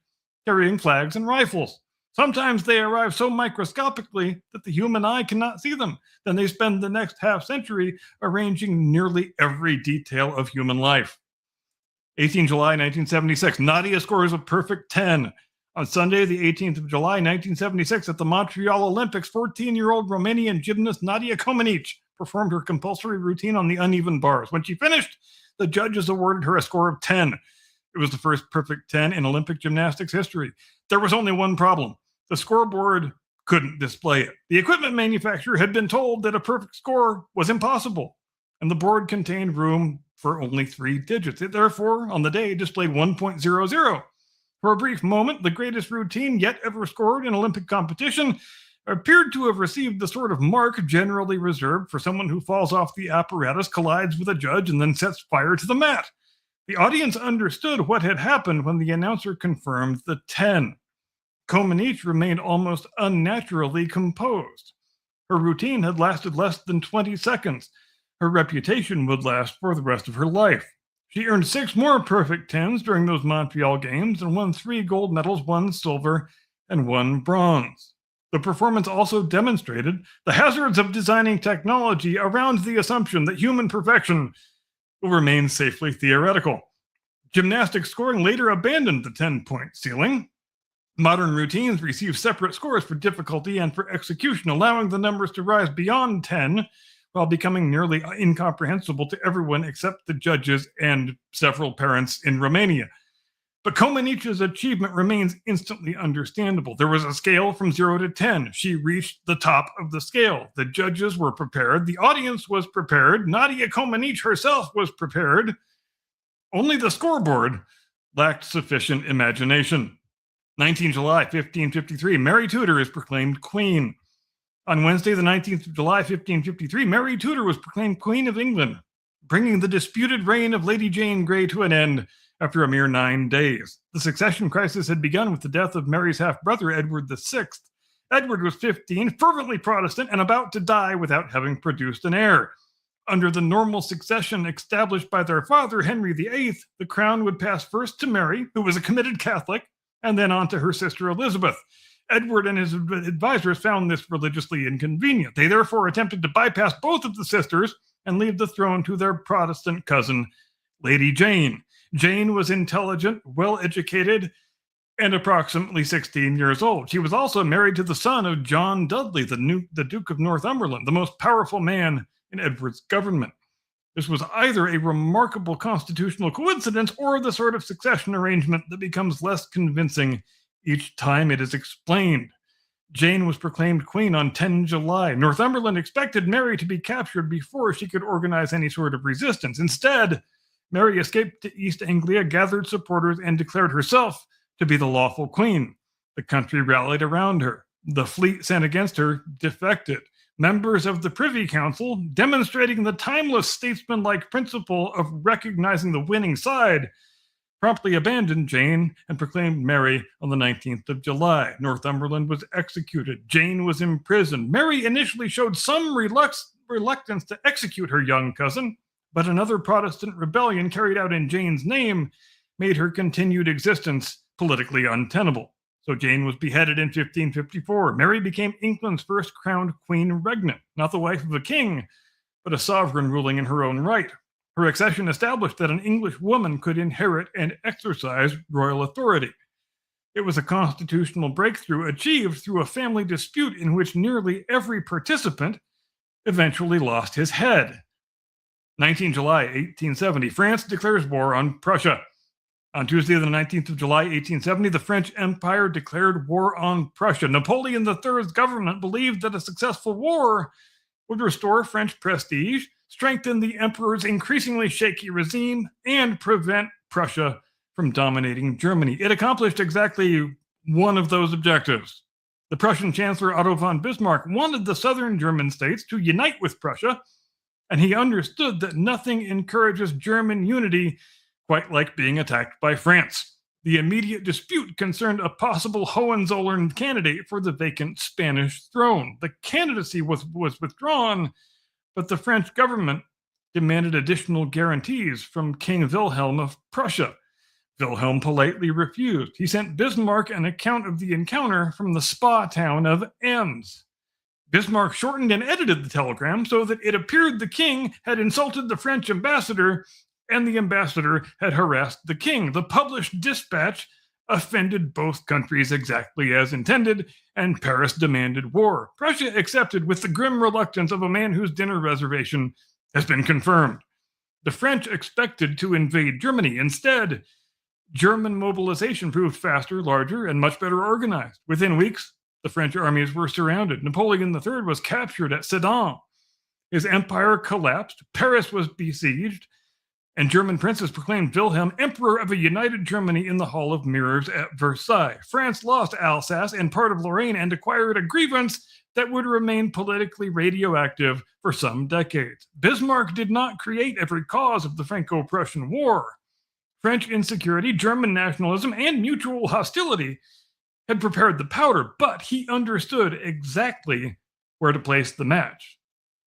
carrying flags and rifles. Sometimes they arrive so microscopically that the human eye cannot see them. Then they spend the next half century arranging nearly every detail of human life. 18 July 1976, Nadia scores a perfect 10. On Sunday, the 18th of July 1976, at the Montreal Olympics, 14-year-old Romanian gymnast Nadia Comaneci performed her compulsory routine on the uneven bars. When she finished, the judges awarded her a score of 10. It was the first perfect 10 in Olympic gymnastics history. There was only one problem. The scoreboard couldn't display it. The equipment manufacturer had been told that a perfect score was impossible, and the board contained room for only 3 digits. It therefore, on the day, displayed 1.00. For a brief moment, the greatest routine yet ever scored in Olympic competition appeared to have received the sort of mark generally reserved for someone who falls off the apparatus, collides with a judge, and then sets fire to the mat. The audience understood what had happened when the announcer confirmed the 10. Comaneci remained almost unnaturally composed. Her routine had lasted less than 20 seconds. Her reputation would last for the rest of her life. She earned 6 more perfect 10s during those Montreal Games and won 3 gold medals, 1 silver, and 1 bronze. The performance also demonstrated the hazards of designing technology around the assumption that human perfection will remain safely theoretical. Gymnastics scoring later abandoned the 10-point ceiling. Modern routines receive separate scores for difficulty and for execution, allowing the numbers to rise beyond 10 while becoming nearly incomprehensible to everyone except the judges and several parents in Romania. But Comaneci's achievement remains instantly understandable. There was a scale from 0 to 10. She reached the top of the scale. The judges were prepared. The audience was prepared. Nadia Comaneci herself was prepared. Only the scoreboard lacked sufficient imagination. 19 July 1553, Mary Tudor is proclaimed queen. On Wednesday, the 19th of July, 1553, Mary Tudor was proclaimed Queen of England, bringing the disputed reign of Lady Jane Grey to an end after a mere 9 days. The succession crisis had begun with the death of Mary's half-brother, Edward VI. Edward was 15, fervently Protestant, and about to die without having produced an heir. Under the normal succession established by their father, Henry VIII, the crown would pass first to Mary, who was a committed Catholic, and then on to her sister Elizabeth. Edward and his advisors found this religiously inconvenient. They therefore attempted to bypass both of the sisters and leave the throne to their Protestant cousin, Lady Jane. Jane was intelligent, well-educated, and approximately 16 years old. She was also married to the son of John Dudley, the Duke of Northumberland, the most powerful man in Edward's government. This was either a remarkable constitutional coincidence or the sort of succession arrangement that becomes less convincing each time it is explained. Jane was proclaimed queen on 10 July. Northumberland expected Mary to be captured before she could organize any sort of resistance. Instead, Mary escaped to East Anglia, gathered supporters, and declared herself to be the lawful queen. The country rallied around her. The fleet sent against her defected. Members of the Privy Council, demonstrating the timeless statesmanlike principle of recognizing the winning side, promptly abandoned Jane and proclaimed Mary on the 19th of July. Northumberland was executed. Jane was imprisoned. Mary initially showed some reluctance to execute her young cousin, but another Protestant rebellion carried out in Jane's name made her continued existence politically untenable. So Jane was beheaded in 1554. Mary became England's first crowned queen regnant, not the wife of a king, but a sovereign ruling in her own right. Her accession established that an English woman could inherit and exercise royal authority. It was a constitutional breakthrough achieved through a family dispute in which nearly every participant eventually lost his head. 19 July 1870, France declares war on Prussia. On Tuesday, the 19th of July, 1870, the French Empire declared war on Prussia. Napoleon III's government believed that a successful war would restore French prestige, strengthen the emperor's increasingly shaky regime, and prevent Prussia from dominating Germany. It accomplished exactly one of those objectives. The Prussian Chancellor Otto von Bismarck wanted the southern German states to unite with Prussia, and he understood that nothing encourages German unity quite like being attacked by France. The immediate dispute concerned a possible Hohenzollern candidate for the vacant Spanish throne. The candidacy was withdrawn, but the French government demanded additional guarantees from King Wilhelm of Prussia. Wilhelm politely refused. He sent Bismarck an account of the encounter from the spa town of Ems. Bismarck shortened and edited the telegram so that it appeared the king had insulted the French ambassador and the ambassador had harassed the king. The published dispatch offended both countries exactly as intended, and Paris demanded war. Prussia accepted with the grim reluctance of a man whose dinner reservation has been confirmed. The French expected to invade Germany. Instead, German mobilization proved faster, larger, and much better organized. Within weeks, the French armies were surrounded. Napoleon III was captured at Sedan. His empire collapsed. Paris was besieged, and German princes proclaimed Wilhelm Emperor of a united Germany in the Hall of Mirrors at Versailles. France lost Alsace and part of Lorraine and acquired a grievance that would remain politically radioactive for some decades. Bismarck did not create every cause of the Franco-Prussian War. French insecurity, German nationalism, and mutual hostility had prepared the powder, but he understood exactly where to place the match.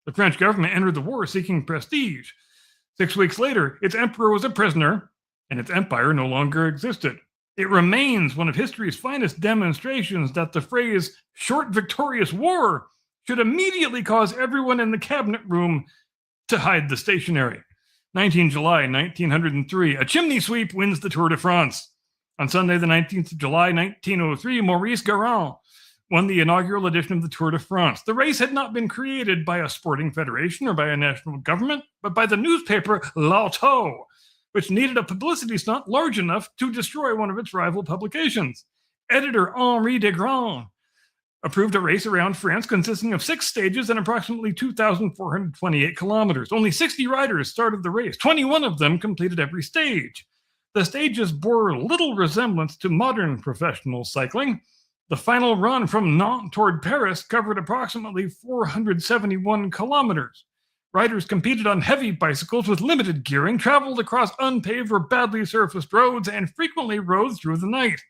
The French government entered the war seeking prestige. 6 weeks later, its emperor was a prisoner, and its empire no longer existed. It remains one of history's finest demonstrations that the phrase short victorious war should immediately cause everyone in the cabinet room to hide the stationery. 19 July 1903, a chimney sweep wins the Tour de France. On Sunday, the 19th of July 1903, Maurice Garand won the inaugural edition of the Tour de France. The race had not been created by a sporting federation or by a national government, but by the newspaper L'Auto, which needed a publicity stunt large enough to destroy one of its rival publications. Editor Henri Desgrands approved a race around France consisting of 6 stages and approximately 2,428 kilometers. Only 60 riders started the race. 21 of them completed every stage. The stages bore little resemblance to modern professional cycling. The final run from Nantes toward Paris covered approximately 471 kilometers. Riders competed on heavy bicycles with limited gearing, traveled across unpaved or badly surfaced roads, and frequently rode through the night.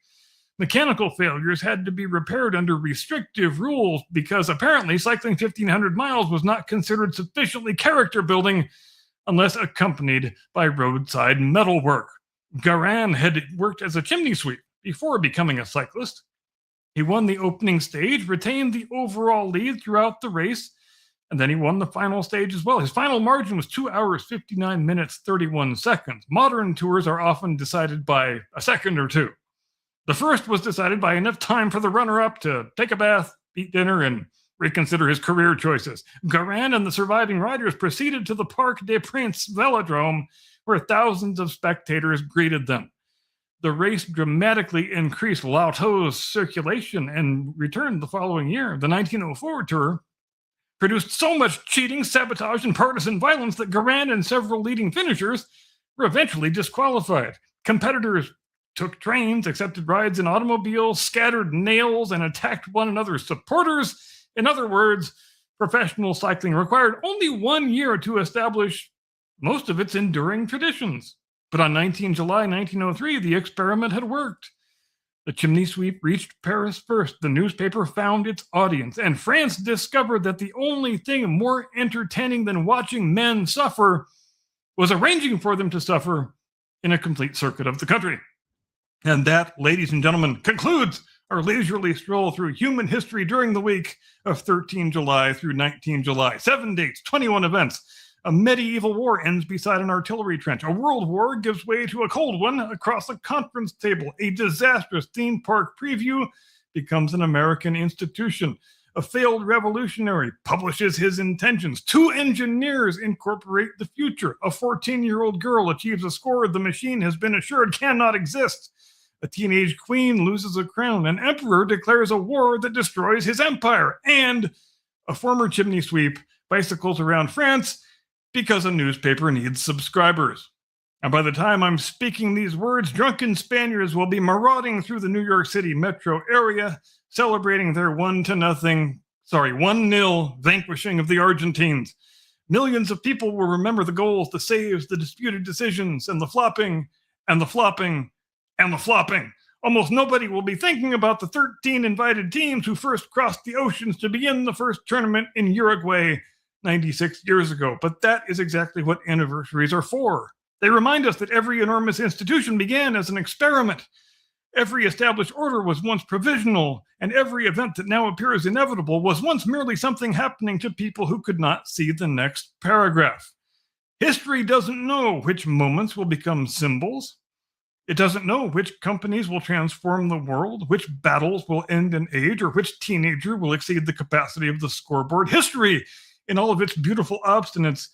Mechanical failures had to be repaired under restrictive rules because apparently cycling 1,500 miles was not considered sufficiently character building unless accompanied by roadside metalwork. Garand had worked as a chimney sweep before becoming a cyclist. He won the opening stage, retained the overall lead throughout the race, and then he won the final stage as well. His final margin was 2 hours, 59 minutes, 31 seconds. Modern tours are often decided by a second or two. The first was decided by enough time for the runner-up to take a bath, eat dinner, and reconsider his career choices. Garand and the surviving riders proceeded to the Parc des Princes velodrome, where thousands of spectators greeted them. The race dramatically increased Lauteau's circulation and returned the following year. The 1904 tour produced so much cheating, sabotage, and partisan violence that Garand and several leading finishers were eventually disqualified. Competitors took trains, accepted rides in automobiles, scattered nails, and attacked one another's supporters. In other words, professional cycling required only 1 year to establish most of its enduring traditions. But on 19 July 1903, the experiment had worked. The chimney sweep reached Paris first. The newspaper found its audience, and France discovered that the only thing more entertaining than watching men suffer was arranging for them to suffer in a complete circuit of the country. And that, ladies and gentlemen, concludes our leisurely stroll through human history during the week of 13 July through 19 July. 7 dates, 21 events. A medieval war ends beside an artillery trench. A world war gives way to a cold one across a conference table. A disastrous theme park preview becomes an American institution. A failed revolutionary publishes his intentions. 2 engineers incorporate the future. A 14-year-old girl achieves a score the machine has been assured cannot exist. A teenage queen loses a crown. An emperor declares a war that destroys his empire. And a former chimney sweep bicycles around France because a newspaper needs subscribers. And by the time I'm speaking these words, drunken Spaniards will be marauding through the New York City metro area, celebrating their 1-0 vanquishing of the Argentines. Millions of people will remember the goals, the saves, the disputed decisions, and the flopping, and the flopping, and the flopping. Almost nobody will be thinking about the 13 invited teams who first crossed the oceans to begin the first tournament in Uruguay 96 years ago. But that is exactly what anniversaries are for. They remind us that every enormous institution began as an experiment. Every established order was once provisional, and every event that now appears inevitable was once merely something happening to people who could not see the next paragraph. History doesn't know which moments will become symbols. It doesn't know which companies will transform the world, which battles will end an age, or which teenager will exceed the capacity of the scoreboard. History, in all of its beautiful obstinance,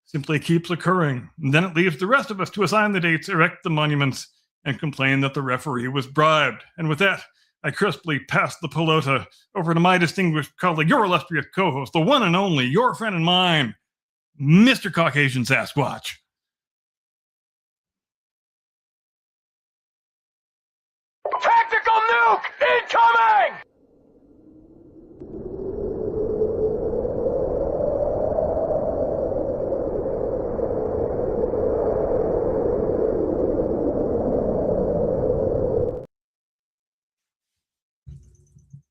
simply keeps occurring. And then it leaves the rest of us to assign the dates, erect the monuments, and complain that the referee was bribed. And with that, I crisply pass the pelota over to my distinguished colleague, your illustrious co-host, the one and only, your friend and mine, Mr. Caucasian Sasquatch.
Tactical nuke incoming!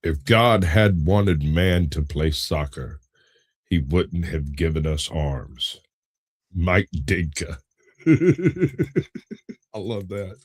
If God had wanted man to play soccer, he wouldn't have given us arms. Mike Ditka. I love that.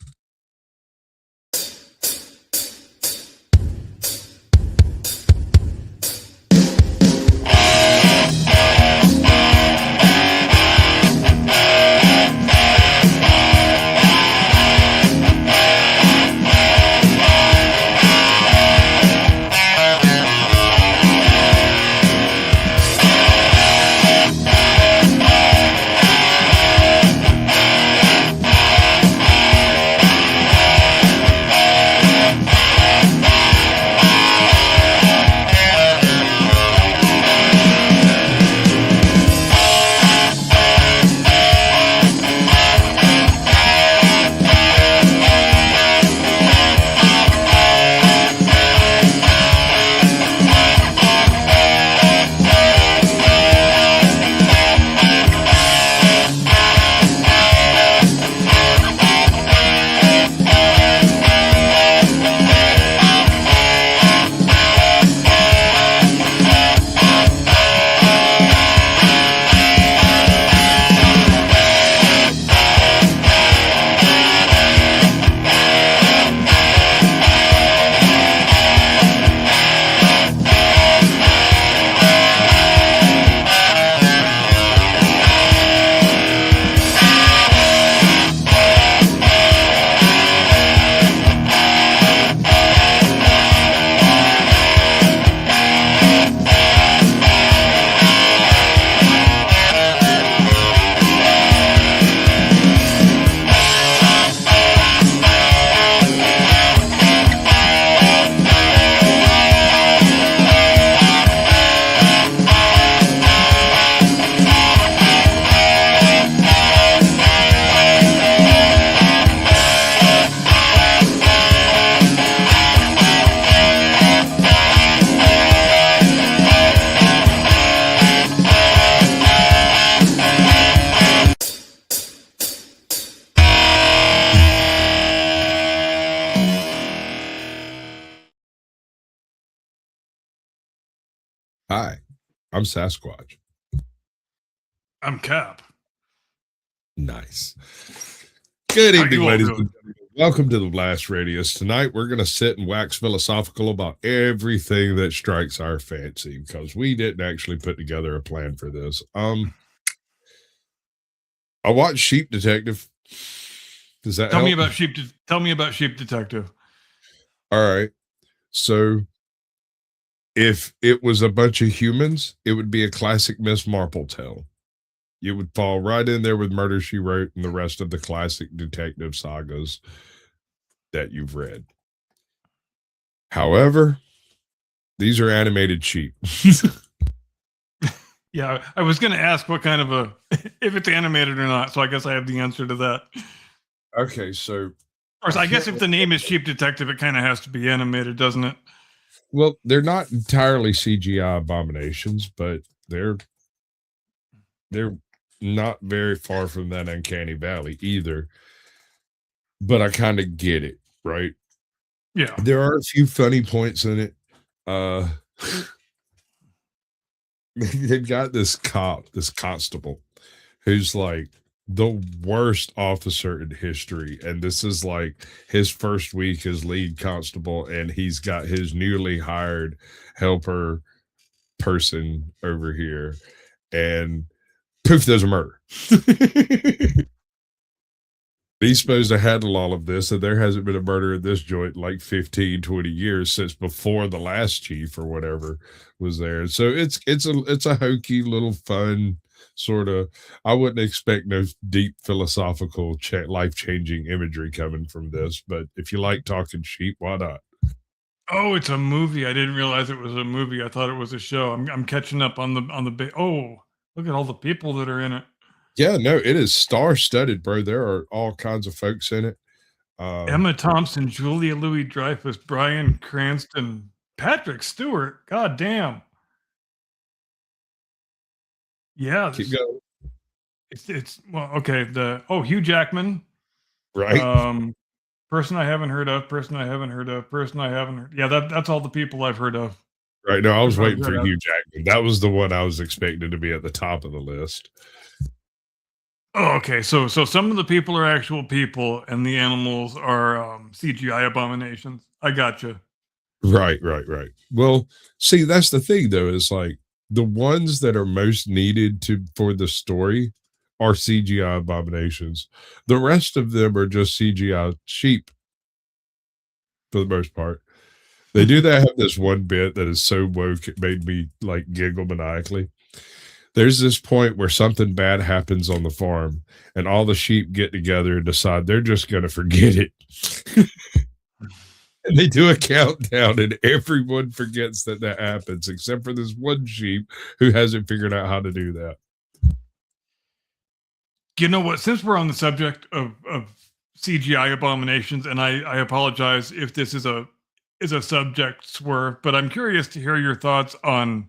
Hi, I'm Sasquatch.
I'm Cap.
Nice. Good
How
evening,
you all
ladies
doing?
and gentlemen. Welcome to the Blast Radius. Tonight, we're going to sit and wax philosophical about everything that strikes our fancy because we didn't actually put together a plan for this. I watched Sheep Detective. Does that
Tell
help?
me about Tell me about Sheep Detective.
All right. So, if it was a bunch of humans, it would be a classic Miss Marple tale. You would fall right in there with Murder, She Wrote and the rest of the classic detective sagas that you've read. However, these are animated sheep.
Yeah, I was going to ask what kind of a if it's animated or not. So I guess I have the answer to that.
Okay, so
Of course, I guess if the name is Sheep Detective, it kind of has to be animated, doesn't it?
well, they're not entirely CGI abominations, but they're not very far from that uncanny valley either. But I kind of get it, right?
Yeah.
There are a few funny points in it. They've got this constable, who's like the worst officer in history. And this is like his first week as lead constable, and he's got his newly hired helper person over here, and poof, there's a murder. He's supposed to handle all of this, and there hasn't been a murder in this joint in like 15, 20 years since before the last chief or whatever was there. So it's a hokey little fun sort of. I wouldn't expect no deep philosophical life-changing imagery coming from this, but if you like talking sheep, why not?
Oh, it's a movie. I didn't realize it was a movie. I thought it was a show. I'm catching up on the. Oh, look at all the people that are in it.
Yeah, no, it is star-studded, bro. There are all kinds of folks in it.
Emma Thompson, Julia Louis-Dreyfus, Bryan Cranston, Patrick Stewart. God damn. Yeah,
Keep going.
it's well, okay. Hugh Jackman.
Right.
Person I haven't heard of. Person I haven't heard of. Person I haven't heard. Yeah, that's all the people I've heard of.
Right. No, I was
If I've
waiting for
read
Hugh Jackman. That was the one I was expecting to be at the top of the list.
Oh, okay. So some of the people are actual people, and the animals are CGI abominations. I gotcha.
Right, right, right. Well, see, that's the thing though, is like the ones that are most needed to for the story are CGI abominations. The rest of them are just CGI sheep for the most part. They do that have this one bit that is so woke it made me like giggle maniacally. There's this point where something bad happens on the farm, and all the sheep get together and decide they're just going to forget it. And they do a countdown, and everyone forgets that happens, except for this one sheep who hasn't figured out how to do that.
You know what? Since we're on the subject of CGI abominations, and I apologize if this is a subject swerve, but I'm curious to hear your thoughts on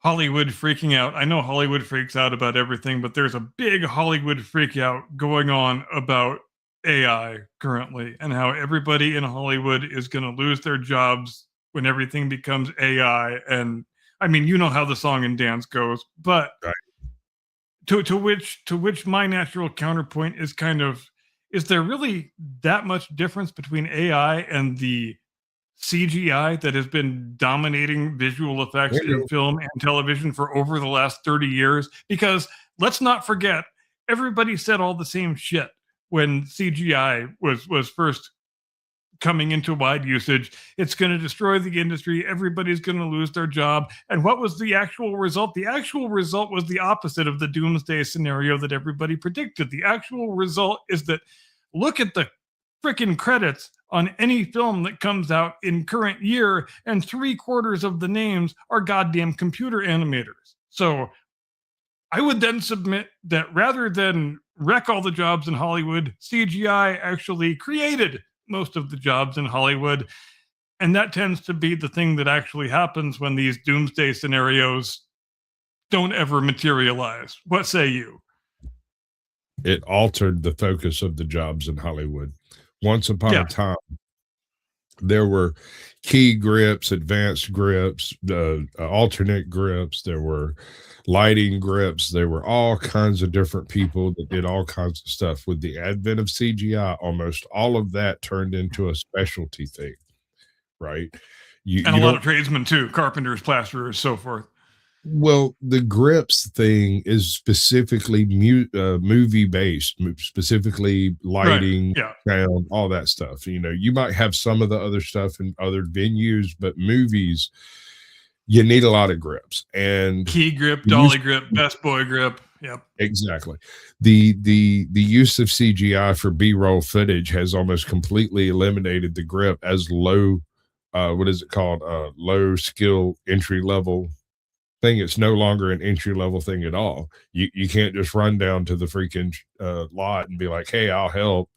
Hollywood freaking out. I know Hollywood freaks out about everything, but there's a big Hollywood freak out going on about AI currently, and how everybody in Hollywood is going to lose their jobs when everything becomes AI. And I mean, you know how the song and dance goes, but
Right.
to which my natural counterpoint is kind of, is there really that much difference between AI and the CGI that has been dominating visual effects in film and television for over the last 30 years? Because let's not forget, everybody said all the same shit when CGI was first coming into wide usage. It's going to destroy the industry. Everybody's going to lose their job. And what was the actual result? The actual result was the opposite of the doomsday scenario that everybody predicted. The actual result is that, look at the freaking credits on any film that comes out in current year, and 3/4 of the names are goddamn computer animators. So I would then submit that rather than wreck all the jobs in Hollywood, CGI actually created most of the jobs in Hollywood. And that tends to be the thing that actually happens when these doomsday scenarios don't ever materialize. What say you?
It altered the focus of the jobs in Hollywood. Once upon
Yeah.
a time, There were key grips, advanced grips, alternate grips. There were lighting grips. There were all kinds of different people that did all kinds of stuff. With the advent of CGI, almost all of that turned into a specialty thing, right?
And a lot of tradesmen too, carpenters, plasterers, so forth.
Well, the grips thing is specifically movie based, specifically lighting,
right.
sound, all that stuff. You might have some of the other stuff in other venues, but movies, you need a lot of grips. And
key grip, dolly grip, best boy grip. Yep.
Exactly. The use of CGI for B-roll footage has almost completely eliminated the grip as low, what is it called? Low skill entry level thing. It's no longer an entry level thing at all. You can't just run down to the freaking lot and be like, hey, I'll help.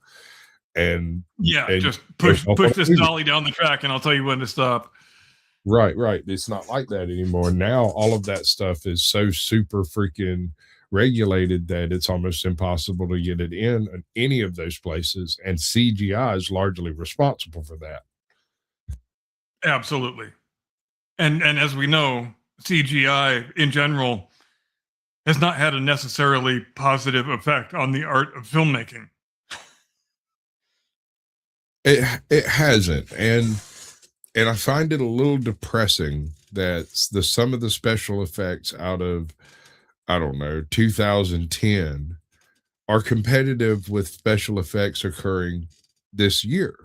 And
just push this dolly down the track and I'll tell you when to stop.
Right. It's not like that anymore. Now all of that stuff is so super freaking regulated that it's almost impossible to get it in any of those places, and CGI is largely responsible for that.
Absolutely. And as we know, CGI in general has not had a necessarily positive effect on the art of filmmaking.
It hasn't, and I find it a little depressing that some of the special effects out of, I don't know, 2010 are competitive with special effects occurring this year,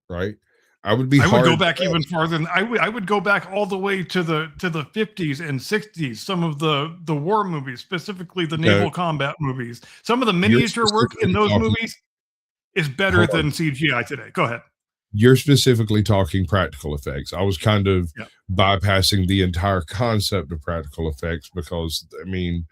right? I would go
back even farther than I would go back all the way to the 50s and 60s. Some of the war movies, specifically the naval combat movies, some of the miniature work in those movies is better than CGI today. Go ahead.
You're specifically talking practical effects. I was kind of bypassing the entire concept of practical effects because, I mean,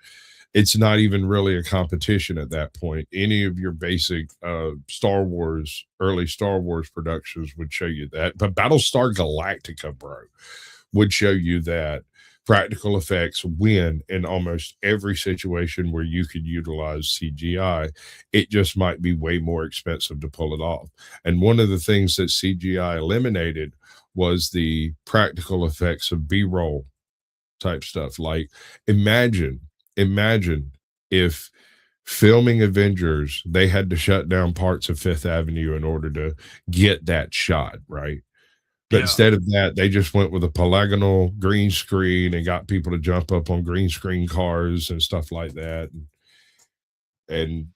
it's not even really a competition at that point. Any of your basic early Star Wars productions would show you that. But Battlestar Galactica, bro, would show you that practical effects win in almost every situation where you could utilize CGI. It just might be way more expensive to pull it off. And one of the things that CGI eliminated was the practical effects of B-roll type stuff. Like imagine if filming Avengers, they had to shut down parts of Fifth Avenue in order to get that shot, right? But instead of that, they just went with a polygonal green screen and got people to jump up on green screen cars and stuff like that. And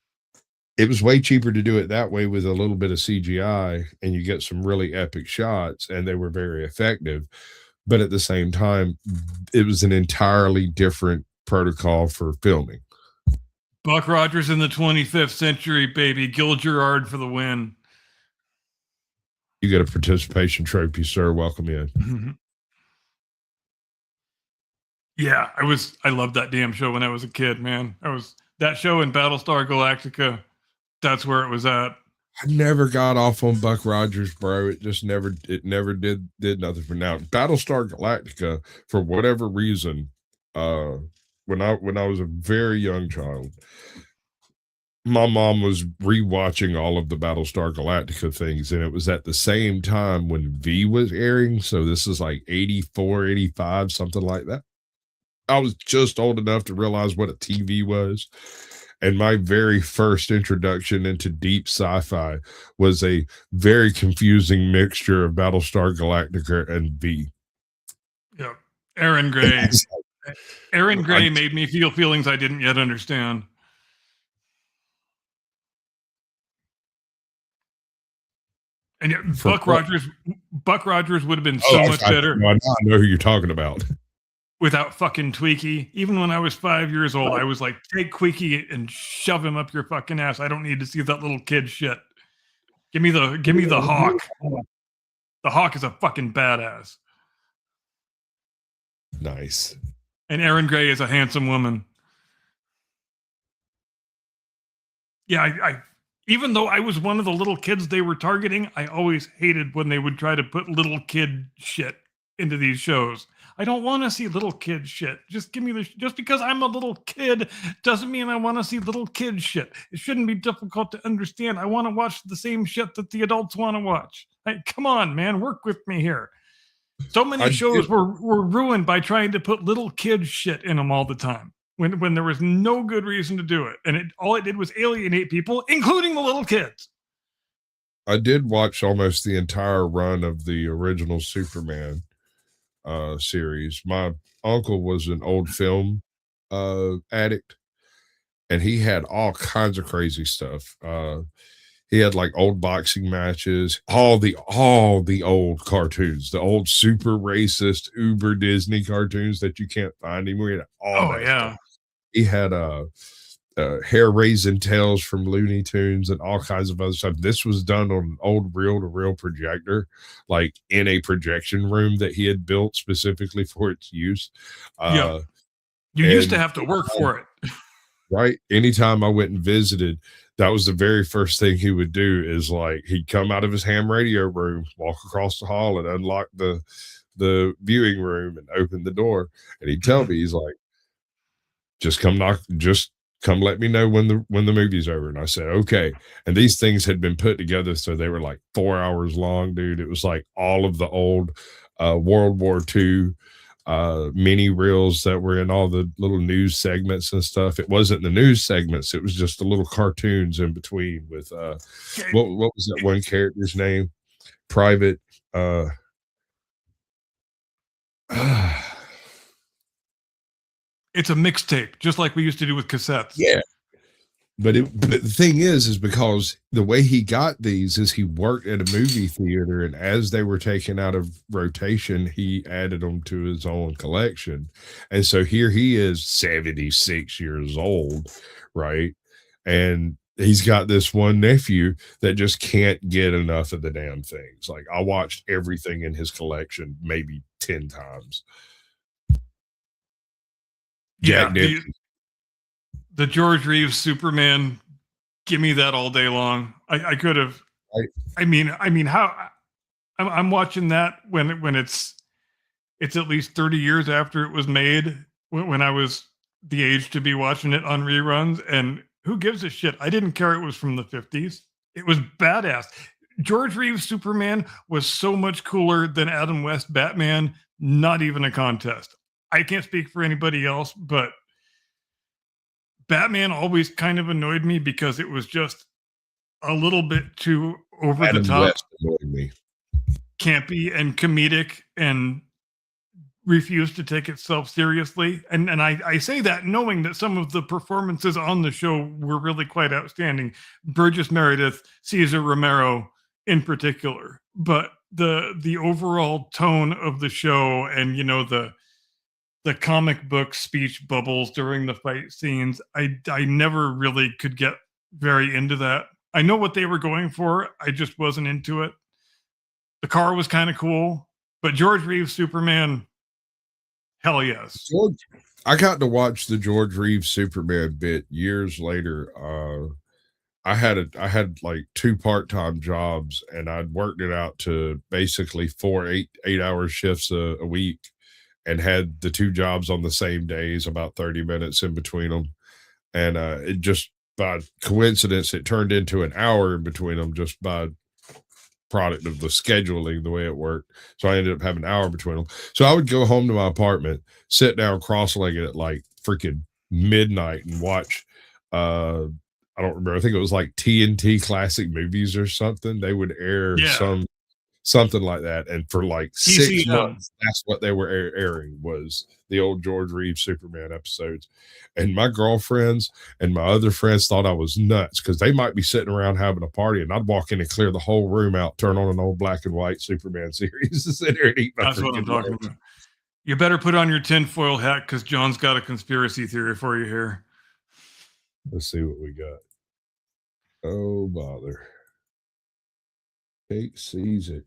it was way cheaper to do it that way with a little bit of CGI, and you get some really epic shots, and they were very effective. But at the same time, it was an entirely different protocol for filming.
Buck Rogers in the 25th century, baby. Gil Gerard for the win.
You get a participation trophy, sir. Welcome in.
Mm-hmm. Yeah, I loved that damn show when I was a kid, man. That show in Battlestar Galactica. That's where it was at.
I never got off on Buck Rogers, bro. It never did nothing for now. Battlestar Galactica, for whatever reason, when I was a very young child, my mom was rewatching all of the Battlestar Galactica things, and it was at the same time when V was airing. So this is like 84, 85, something like that. I was just old enough to realize what a TV was. And my very first introduction into deep sci-fi was a very confusing mixture of Battlestar Galactica and V.
Yeah. Aaron Gray. Aaron Gray made me feel feelings I didn't yet understand. And yet Buck Rogers would have been so much better.
I know who you're talking about.
Without fucking Tweaky. Even when I was 5 years old, I was like, take Tweaky and shove him up your fucking ass. I don't need to see that little kid shit. Give me the Hawk. The Hawk is a fucking badass.
Nice.
And Aaron Gray is a handsome woman. Yeah, I even though I was one of the little kids they were targeting, I always hated when they would try to put little kid shit into these shows. I don't want to see little kid shit. Just give me just because I'm a little kid doesn't mean I want to see little kid shit. It shouldn't be difficult to understand. I want to watch the same shit that the adults want to watch. Come on, man, work with me here. So many shows were ruined by trying to put little kid shit in them all the time when there was no good reason to do it. And all it did was alienate people, including the little kids.
I did watch almost the entire run of the original Superman series. My uncle was an old film addict, and he had all kinds of crazy stuff. He had like old boxing matches, all the old cartoons, the old super racist uber Disney cartoons that you can't find anymore. He had all that stuff. He had hair raising tales from Looney Tunes and all kinds of other stuff. This was done on an old reel-to-reel projector, like in a projection room that he had built specifically for its use.
You used to have to work for it.
Right. Anytime I went and visited, that was the very first thing he would do is like he'd come out of his ham radio room, walk across the hall and unlock the viewing room and open the door. And he'd tell me, he's like, just come let me know when the movie's over. And I said, okay. And these things had been put together so they were like 4 hours long, dude. It was like all of the old World War II mini reels that were in all the little news segments and stuff. It wasn't the news segments, it was just the little cartoons in between with what was that one character's name? Private
it's a mixtape, just like we used to do with cassettes.
Yeah. But the thing is because the way he got these is he worked at a movie theater, and as they were taken out of rotation, he added them to his own collection. And so here he is, 76 years old, right? And he's got this one nephew that just can't get enough of the damn things. Like, I watched everything in his collection maybe 10 times.
Jack the George Reeves Superman, give me that all day long. I could have. I mean, how I'm watching that when it's at least 30 years after it was made, when I was the age to be watching it on reruns, and who gives a shit? I didn't care it was from the 50s. It was badass. George Reeves Superman was so much cooler than Adam West Batman, not even a contest. I can't speak for anybody else, but Batman always kind of annoyed me because it was just a little bit too over the top, campy and comedic, and refused to take itself seriously. And I say that knowing that some of the performances on the show were really quite outstanding. Burgess Meredith, Cesar Romero in particular. But the overall tone of the show and, the comic book speech bubbles during the fight scenes, I never really could get very into that. I know what they were going for. I just wasn't into it. The car was kind of cool, but George Reeves Superman, hell yes.
I got to watch the George Reeves Superman bit years later. I had like 2 part-time jobs, and I'd worked it out to basically 4 8-hour shifts a week, and had the 2 jobs on the same days, about 30 minutes in between them. And it just by coincidence, it turned into an hour in between them just by product of the scheduling, the way it worked. So I ended up having an hour between them. So I would go home to my apartment, sit down cross-legged at like freaking midnight and watch, I don't remember, I think it was like TNT Classic Movies or something. They would air something like that, and for like 6 months, that's what they were airing, was the old George Reeves Superman episodes. And my girlfriends and my other friends thought I was nuts because they might be sitting around having a party, and I'd walk in and clear the whole room out, turn on an old black and white Superman series, and sit there and eat my
That's what I'm talking about. You better put on your tinfoil hat because John's got a conspiracy theory for you here.
Let's see what we got. Oh, bother. Kate sees it.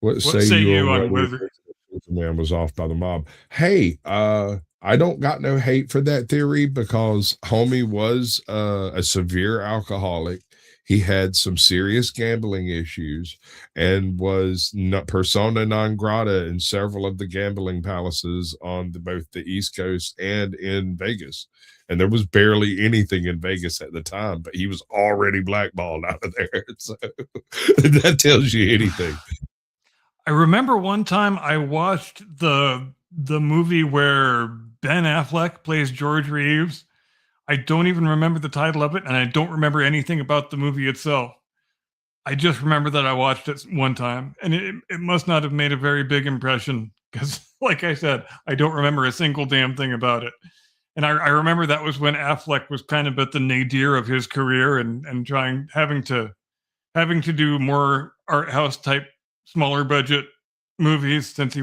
What say you on whether Superman was off by the mob? Hey, I don't got no hate for that theory because homie was a severe alcoholic. he had some serious gambling issues and was persona non grata in several of the gambling palaces on both the East Coast and in Vegas. And there was barely anything in Vegas at the time, but he was already blackballed out of there. So that tells you anything.
I remember one time I watched the movie where Ben Affleck plays George Reeves. I don't even remember the title of it, and I don't remember anything about the movie itself. I just remember that I watched it one time, and it must not have made a very big impression because, like I said, I don't remember a single damn thing about it. And I remember that was when Affleck was kind of at the nadir of his career and having to do more art house type smaller budget movies since he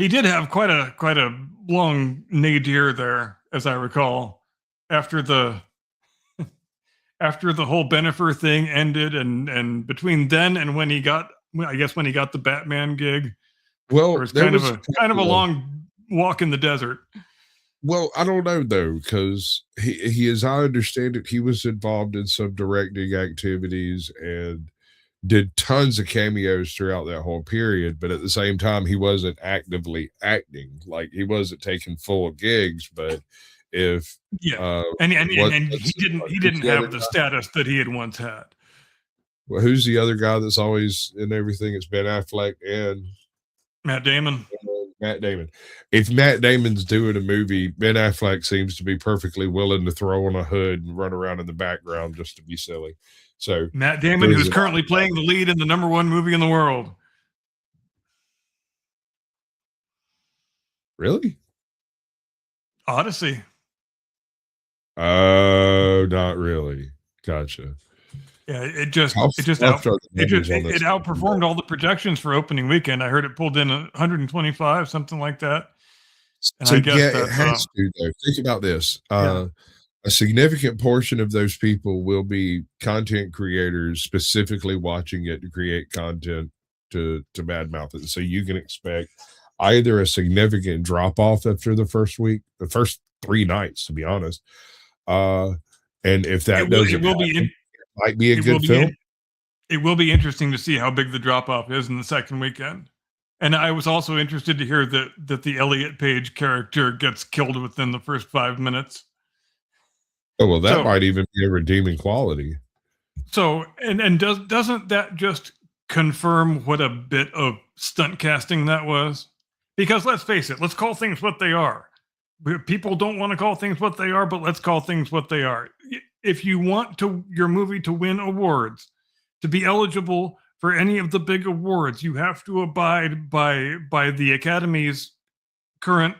did have quite a long nadir there, as I recall, after the whole Bennifer thing ended, and between then and when he got the Batman gig,
well,
there was kind of a long walk in the desert.
Well, I don't know though, because he, as I understand it, he was involved in some directing activities and did tons of cameos throughout that whole period. But at the same time, he wasn't actively acting, like he wasn't taking full gigs. But if
and he didn't have the status that he had once had.
Well, who's the other guy that's always in everything? It's Ben Affleck and
Matt Damon.
Matt Damon. If Matt Damon's doing a movie, Ben Affleck seems to be perfectly willing to throw on a hood and run around in the background just to be silly. So
Matt Damon, who's currently playing the lead in the #1 movie in the world.
Really?
Odyssey.
Oh, not really. Gotcha.
Yeah, it outperformed all the projections for opening weekend. I heard it pulled in 125, something like that.
And so, I guess it has to, though. Think about this. A significant portion of those people will be content creators specifically watching it to create content to badmouth it. So you can expect either a significant drop off after the first 3 nights, to be honest. And if that might be a good film.
It will be interesting to see how big the drop off is in the second weekend. And I was also interested to hear that the Elliot Page character gets killed within the first 5 minutes.
Oh, well, that might even be a redeeming quality.
So, and doesn't that just confirm what a bit of stunt casting that was? Because let's face it, let's call things what they are. People don't want to call things what they are, but let's call things what they are. If you want your movie to win awards, to be eligible for any of the big awards, you have to abide by the Academy's current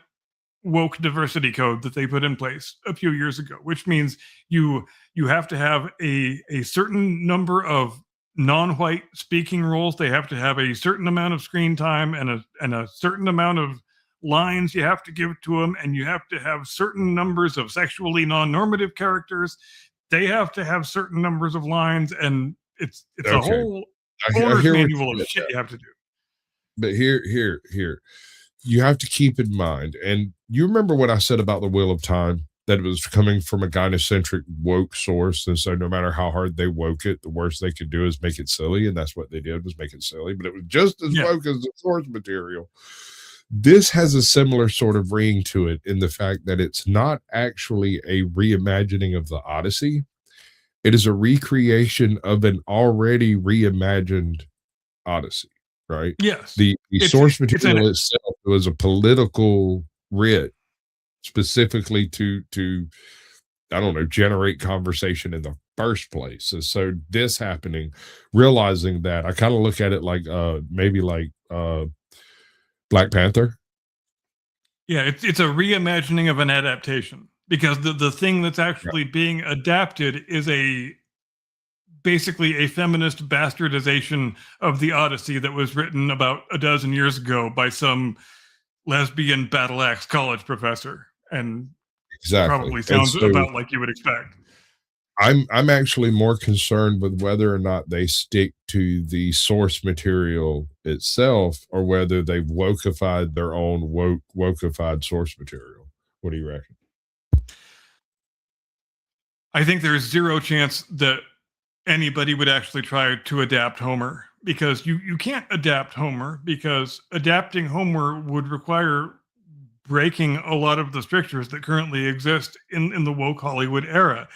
woke diversity code that they put in place a few years ago, which means you have to have a certain number of non-white speaking roles. They have to have a certain amount of screen time and a certain amount of lines you have to give to them, and you have to have certain numbers of sexually non-normative characters. They have to have certain numbers of lines, and it's okay. A whole owner's manual of shit you have to do.
But here, you have to keep in mind, and you remember what I said about the Wheel of Time, that it was coming from a gynocentric woke source, and so no matter how hard they woke it, the worst they could do is make it silly, and that's what they did, was make it silly. But it was just as woke as the source material. This has a similar sort of ring to it in the fact that it's not actually a reimagining of the Odyssey. It is a recreation of an already reimagined Odyssey, right?
Yes.
The source material itself was a political writ specifically to I don't know, generate conversation in the first place. And so this happening, realizing that, I kind of look at it like maybe like Black Panther.
Yeah, it's a reimagining of an adaptation, because the thing that's actually being adapted is basically a feminist bastardization of the Odyssey that was written about a dozen years ago by some lesbian battle axe college professor, and probably sounds about like you would expect.
I'm actually more concerned with whether or not they stick to the source material itself, or whether they've wokeified their own wokeified source material. What do you reckon?
I think there's zero chance that anybody would actually try to adapt Homer, because you can't adapt Homer, because adapting Homer would require breaking a lot of the strictures that currently exist in the woke Hollywood era.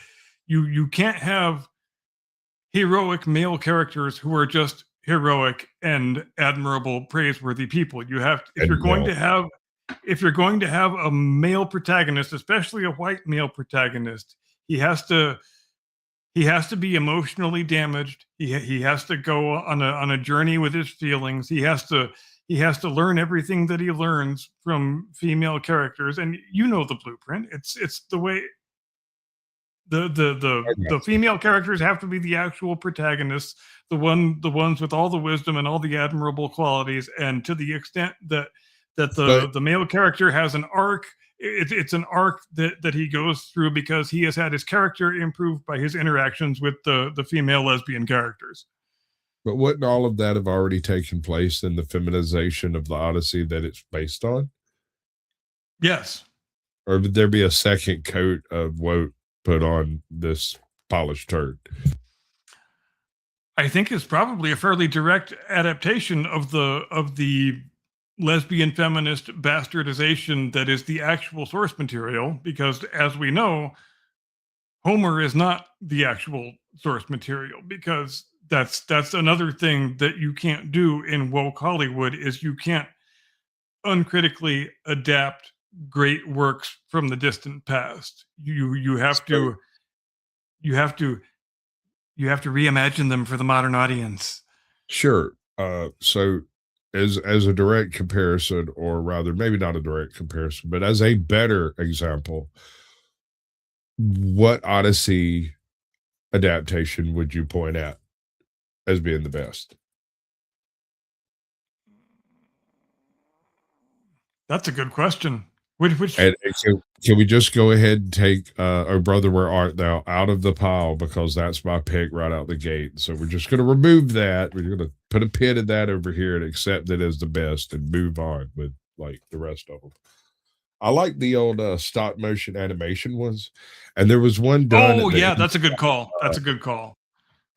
You can't have heroic male characters who are just heroic and admirable, praiseworthy people. You have, if you're going to have, if you're going to have a male protagonist, especially a white male protagonist, he has to be emotionally damaged. He has to go on a journey with his feelings. He has to learn everything that he learns from female characters. And you know the blueprint. It's the way the female characters have to be the actual protagonists, the ones with all the wisdom and all the admirable qualities. And to the extent that the male character has an arc, it's an arc that he goes through because he has had his character improved by his interactions with the female lesbian characters.
But wouldn't all of that have already taken place in the feminization of the Odyssey that it's based on?
Yes.
Or would there be a second coat of woke put on this polished turd?
I think it's probably a fairly direct adaptation of the lesbian feminist bastardization that is the actual source material, because as we know, Homer is not the actual source material, because that's another thing that you can't do in woke Hollywood, is you can't uncritically adapt great works from the distant past. You have to reimagine them for the modern audience.
Sure. So as a direct comparison, or rather maybe not a direct comparison, but as a better example, what Odyssey adaptation would you point at as being the best?
That's a good question. Which
And can we just go ahead and take Oh Brother Where Art Thou out of the pile, because that's my pick right out the gate. So we're just going to remove that. We're going to put a pin in that over here and accept it as the best and move on with like the rest of them. I like the old stop motion animation ones, and there was one done.
Oh yeah, that's a good call. That's a good call.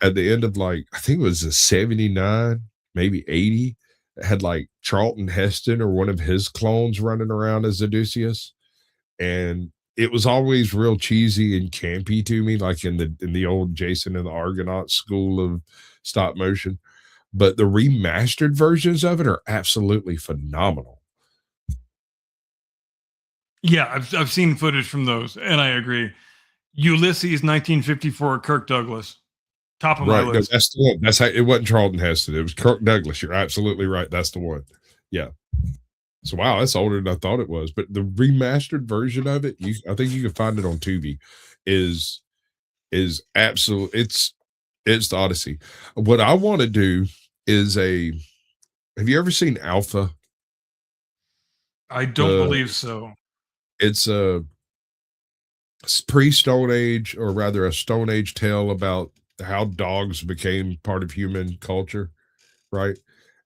At the end of, like, I think it was a 79, maybe 80. It had like Charlton Heston or one of his clones running around as Odysseus, and it was always real cheesy and campy to me, like in the old Jason and the Argonauts school of stop motion. But the remastered versions of it are absolutely phenomenal.
Yeah, I've seen footage from those, and I agree. Ulysses 1954, Kirk Douglas, top of my
Right, no,
list.
that's the one. That's how it wasn't Charlton Heston. It was Kirk Douglas. You're absolutely right. That's the one. Yeah. So wow, that's older than I thought it was. But the remastered version of it, I think you can find it on Tubi, is absolute. It's the Odyssey. What I want to do is have you ever seen Alpha?
I don't believe so.
It's a pre-Stone Age, or rather a Stone Age tale about how dogs became part of human culture, right?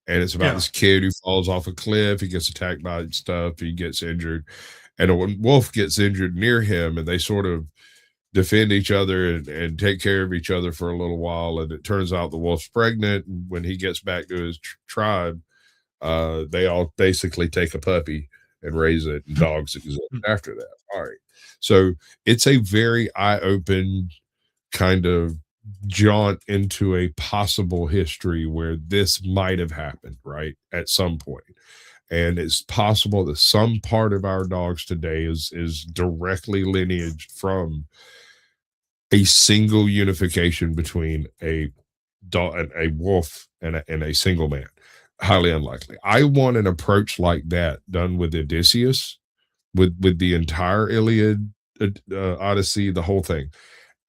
And it's about this kid who falls off a cliff. He gets attacked by stuff. He gets injured, and a wolf gets injured near him, and they sort of defend each other and take care of each other for a little while. And it turns out the wolf's pregnant. And when he gets back to his tribe, they all basically take a puppy and raise it, and dogs exist after that. All right. So it's a very eye-open kind of jaunt into a possible history where this might have happened, right, at some point. And it's possible that some part of our dogs today is directly lineaged from a single unification between a dog and a wolf and a single man. Highly unlikely. I want an approach like that done with Odysseus, with the entire Iliad, Odyssey, the whole thing,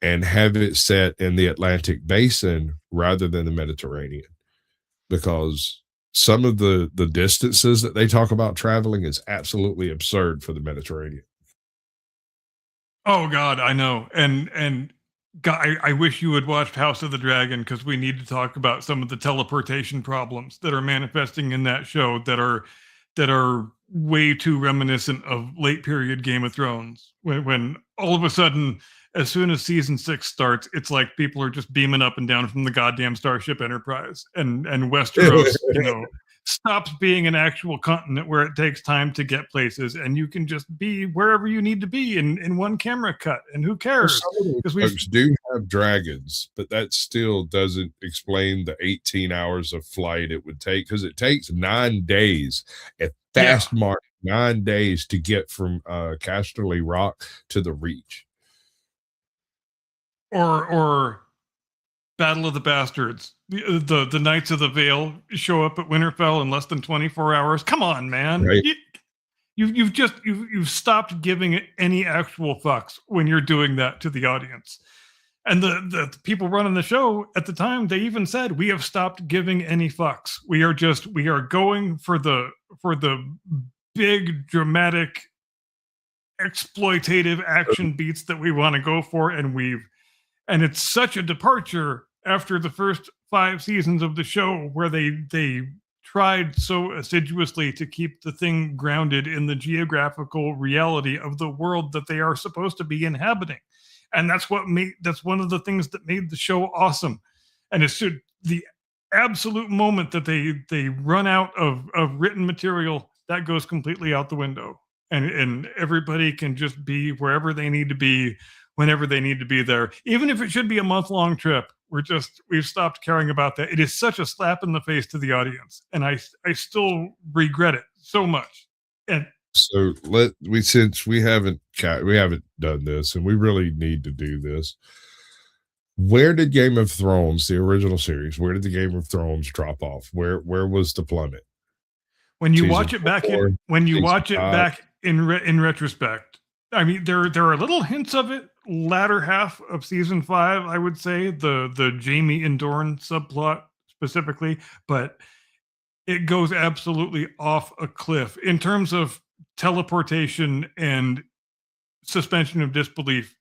and have it set in the Atlantic basin rather than the Mediterranean, because some of the distances that they talk about traveling is absolutely absurd for the Mediterranean.
Oh God, I know. And God, I wish you had watched House of the Dragon, because we need to talk about some of the teleportation problems that are manifesting in that show that are way too reminiscent of late period Game of Thrones. When all of a sudden as soon as season 6 starts, it's like people are just beaming up and down from the goddamn Starship Enterprise, and Westeros, stops being an actual continent where it takes time to get places, and you can just be wherever you need to be in one camera cut, and who cares?
Because we do have dragons, but that still doesn't explain the 18 hours of flight it would take, because it takes 9 days at fast mark, 9 days to get from Casterly Rock to the Reach.
Or Battle of the Bastards. The Knights of the Vale show up at Winterfell in less than 24 hours. Come on, man.
Right.
You've stopped giving it any actual fucks when you're doing that to the audience. And the people running the show at the time, they even said, we have stopped giving any fucks. We are going for the big dramatic exploitative action beats that we want to go for, and it's such a departure after the first 5 seasons of the show, where they tried so assiduously to keep the thing grounded in the geographical reality of the world that they are supposed to be inhabiting. And that's one of the things that made the show awesome. And it's the absolute moment that they run out of written material, that goes completely out the window. And everybody can just be wherever they need to be, whenever they need to be there. Even if it should be a month-long trip, we've stopped caring about that. It is such a slap in the face to the audience, and I still regret it so much. And
so since we haven't done this, and we really need to do this, where did Game of Thrones, the original series, where did the Game of Thrones drop off? Where was the plummet?
When you watch it back in retrospect, I mean, there are little hints of it latter half of season 5, I would say, the Jamie and Dorne subplot specifically, but it goes absolutely off a cliff in terms of teleportation and suspension of disbelief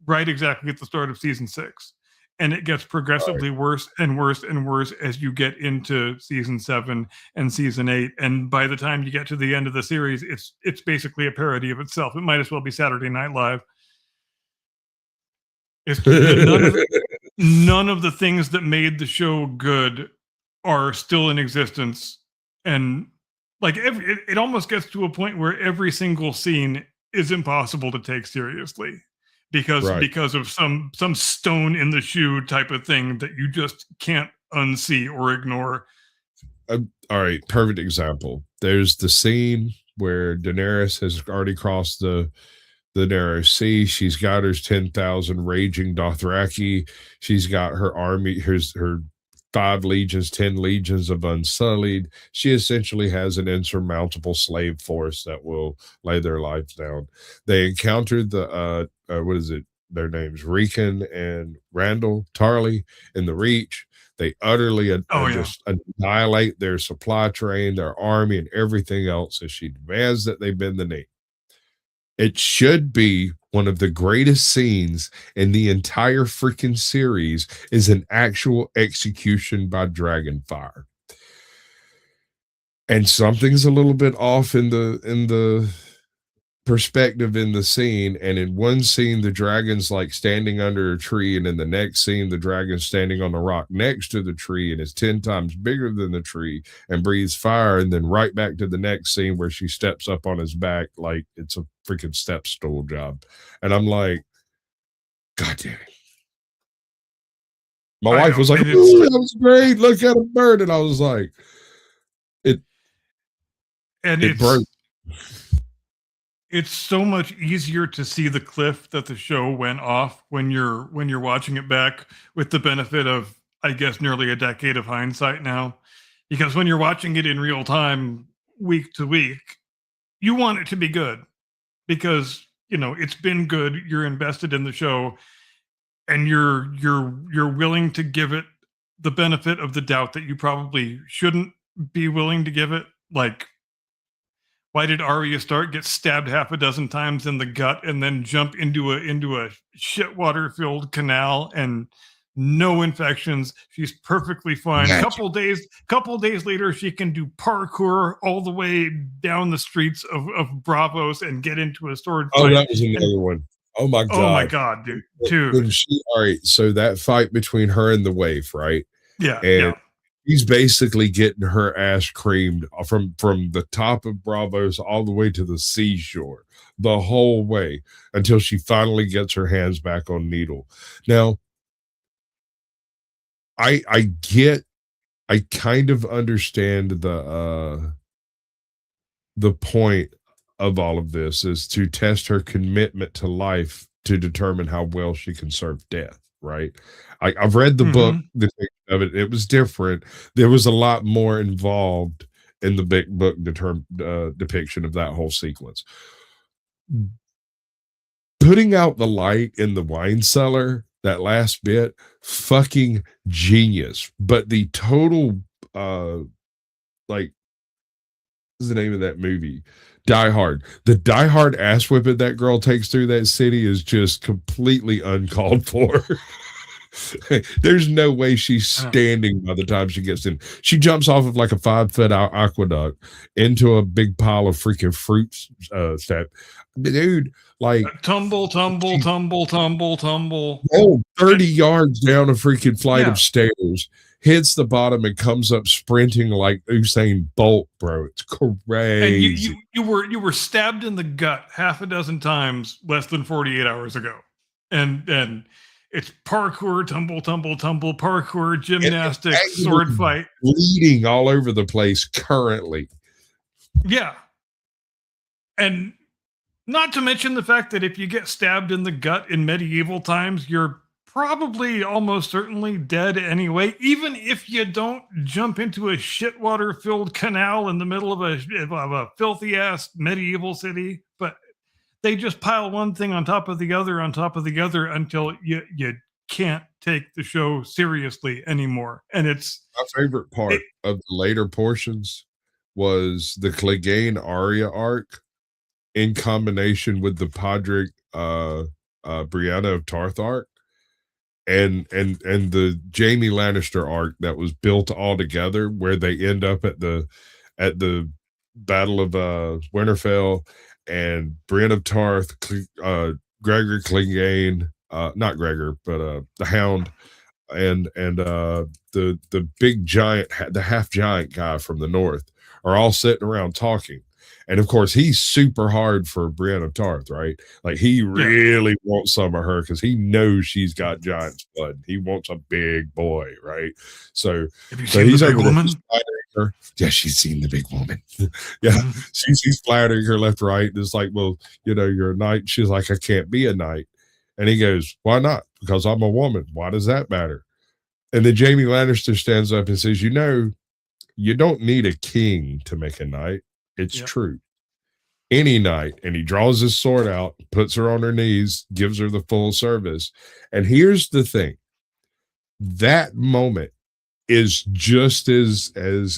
right exactly at the start of season 6. And it gets progressively worse and worse and worse as you get into season 7 and season 8. And by the time you get to the end of the series, it's basically a parody of itself. It might as well be Saturday Night Live. None of the things that made the show good are still in existence. And like it almost gets to a point where every single scene is impossible to take seriously. Because of some stone in the shoe type of thing that you just can't unsee or ignore.
All right, perfect example. There's the scene where Daenerys has already crossed the narrow sea. She's got her 10,000 raging Dothraki. She's got her army, her 5 legions, 10 legions of Unsullied. She essentially has an insurmountable slave force that will lay their lives down. They encountered the what is it? Their names, Rickon and Randall Tarly in the Reach. They utterly just annihilate their supply train, their army, and everything else as she demands that they bend the knee. It should be one of the greatest scenes in the entire freaking series, is an actual execution by Dragonfire. And something's a little bit off in the perspective in the scene. And in one scene, the dragon's like standing under a tree, and in the next scene, the dragon's standing on the rock next to the tree and is 10 times bigger than the tree and breathes fire. And then right back to the next scene where she steps up on his back like it's a freaking step stool job. And I'm like, God damn it. My wife was like, "Ooh, that was great. Look at him burn." And I was like, it broke.
It's so much easier to see the cliff that the show went off when you're watching it back with the benefit of, I guess, nearly a decade of hindsight now. Because when you're watching it in real time, week to week, you want it to be good because, it's been good. You're invested in the show, and you're willing to give it the benefit of the doubt that you probably shouldn't be willing to give it. Like, why did Arya Stark get stabbed half a dozen times in the gut and then jump into a shit water filled canal and no infections? She's perfectly fine. Couple days later, she can do parkour all the way down the streets of Bravos and get into a sword fight.
That was another one. Oh my
Oh my
god.
god, dude.
When
Dude.
she all right, so that fight between her and the waif, right?
Yeah,
And
yeah.
he's basically getting her ass creamed from the top of Bravos all the way to the seashore, the whole way until she finally gets her hands back on Needle. Now, I kind of understand the point of all of this is to test her commitment to life to determine how well she can serve death, right? I've read the book
Mhm.
depiction of it. It was different. There was a lot more involved in the big book depiction of that whole sequence. Putting out the light in the wine cellar, that last bit, fucking genius. But the total, like, what's the name of that movie? Die Hard. The Die Hard ass whipping that girl takes through that city is just completely uncalled for. There's no way she's
I know.
standing by the time she gets in. She jumps off of like a 5 foot aqueduct into a big pile of freaking fruits. Dude, like
Tumble, tumble,
she
tumble, tumble, tumble.
rolled 30 yards down a freaking flight
Yeah.
of stairs, hits the bottom, and comes up sprinting like Usain Bolt, bro. It's
And
crazy.
you were stabbed in the gut half a dozen times less than 48 hours ago. And it's parkour, tumble, tumble, tumble, parkour, gymnastics, sword fight.
Bleeding all over the place currently.
Yeah. And not to mention the fact that if you get stabbed in the gut in medieval times, you're probably almost certainly dead anyway, even if you don't jump into a shitwater filled canal in the middle of a filthy ass medieval city. But they just pile one thing on top of the other on top of the other until you can't take the show seriously anymore. And
My favorite
it,
part of the later portions was the Clegane Arya arc in combination with the Podrick Brianna of Tarth arc and the Jamie Lannister arc that was built all together where they end up at the Battle of Winterfell and Brienne of Tarth, Gregor Clegane, not Gregor, but the Hound and the big giant, the half giant guy from the north are all sitting around talking. And of course, he's super hard for Brienne of Tarth, right? Like he
yeah.
really wants some of her because he knows she's got giant's blood. He wants a big boy, right? So,
Have you
so
seen
he's
the big
over there
woman?
just flattering her. Yeah, she's seen the big woman. Yeah,
Mhm.
she's flattering her left, right. And it's like, well, you're a knight. She's like, I can't be a knight. And he goes, why not? Because I'm a woman. Why does that matter? And then Jamie Lannister stands up and says, you don't need a king to make a knight. It's
Yep.
true. Any knight. And he draws his sword out, puts her on her knees, gives her the full service. And here's the thing. That moment is just as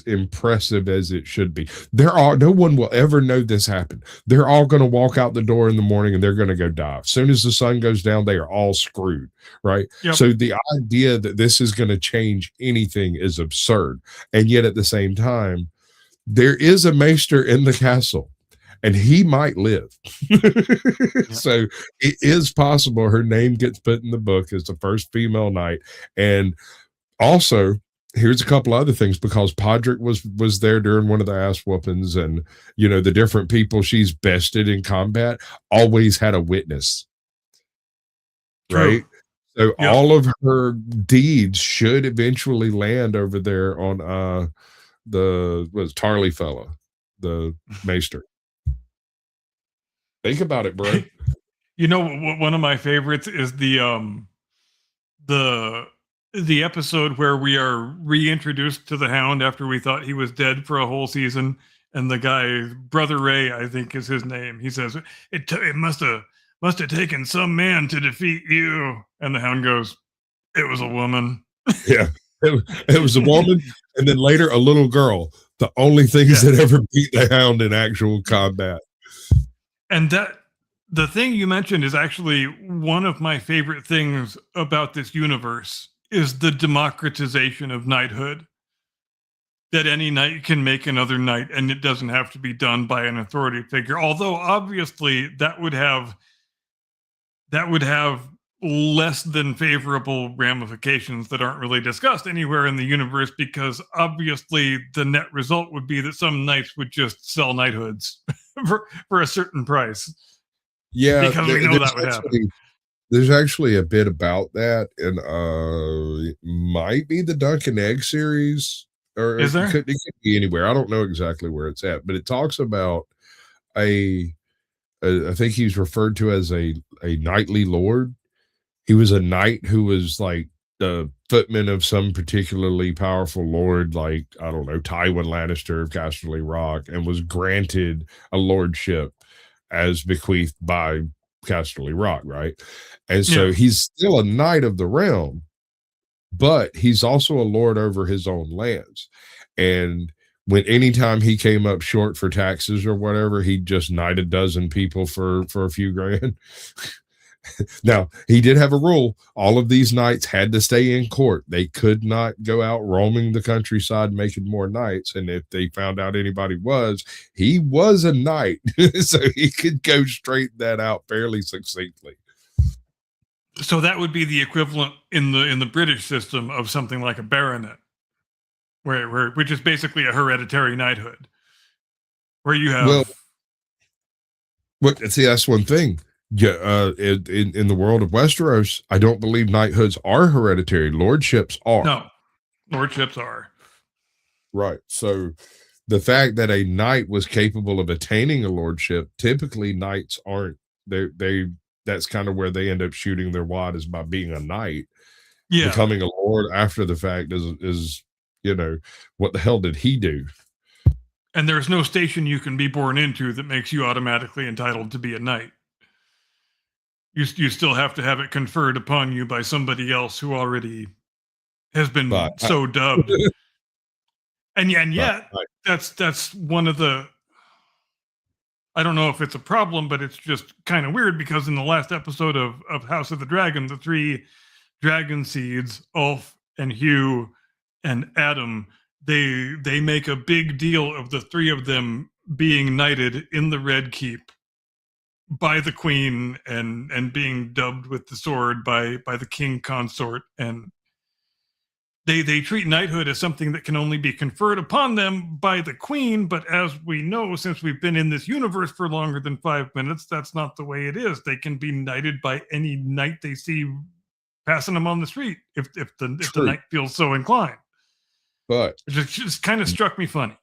impressive as it should be. No one will ever know this happened. They're all going to walk out the door in the morning and they're going to go die. As soon as the sun goes down, they are all screwed, right?
Yep.
So the idea that this is going to change anything is absurd. And yet at the same time, there is a maester in the castle and he might live. So it is possible her name gets put in the book as the first female knight. And also, here's a couple other things because Podrick was there during one of the ass whoopings, and the different people she's bested in combat always had a witness,
True.
right? So
Yep.
all of her deeds should eventually land over there on the Tarly fella, the maester. Think about it, bro.
One of my favorites is the episode where we are reintroduced to the Hound after we thought he was dead for a whole season, and the guy, Brother Ray, I think is his name. He says it must have taken some man to defeat you, and the Hound goes, "It was a woman."
Yeah, it was a woman, and then later a little girl. The only things that ever beat the Hound in actual combat.
And the thing you mentioned is actually one of my favorite things about this universe is the democratization of knighthood. That any knight can make another knight and it doesn't have to be done by an authority figure. Although obviously that would have that would have less than favorable ramifications that aren't really discussed anywhere in the universe, because obviously the net result would be that some knights would just sell knighthoods for a certain price.
Yeah,
Because we know that would happen.
There's actually a bit about that, and it might be the Dunk and Egg series, or
Is there?
it could be anywhere. I don't know exactly where it's at, but it talks about a, I think he's referred to as a knightly lord. He was a knight who was like the footman of some particularly powerful lord, like, I don't know, Tywin Lannister of Casterly Rock, and was granted a lordship as bequeathed by Casterly Rock, right? And so
Yeah.
he's still a knight of the realm, but he's also a lord over his own lands. And when anytime he came up short for taxes or whatever, he'd just knight a dozen people for a few grand. Now, he did have a rule. All of these knights had to stay in court. They could not go out roaming the countryside making more knights. And if they found out anybody was, he was a knight. So he could go straighten that out fairly succinctly.
So that would be the equivalent in the British system of something like a baronet, which is basically a hereditary knighthood, where you have.
Well, see, that's one thing. Yeah, in the world of Westeros, I don't believe knighthoods are hereditary. Lordships are.
No, lordships are.
Right. So the fact that a knight was capable of attaining a lordship, typically knights aren't. They that's kind of where they end up shooting their wad, is by being a knight.
Yeah.
Becoming a lord after the fact is what the hell did he do?
And there's no station you can be born into that makes you automatically entitled to be a knight. You still have to have it conferred upon you by somebody else who already has been so dubbed. And yet that's one of the, I don't know if it's a problem, but it's just kind of weird, because in the last episode of House of the Dragon, the 3 dragon seeds, Ulf and Hugh and Adam, they make a big deal of the 3 of them being knighted in the Red Keep by the queen and being dubbed with the sword by the king consort. And they treat knighthood as something that can only be conferred upon them by the queen. But as we know, since we've been in this universe for longer than 5 minutes, that's not the way it is. They can be knighted by any knight they see passing them on the street if the knight feels so inclined.
But
it just kind of struck me funny.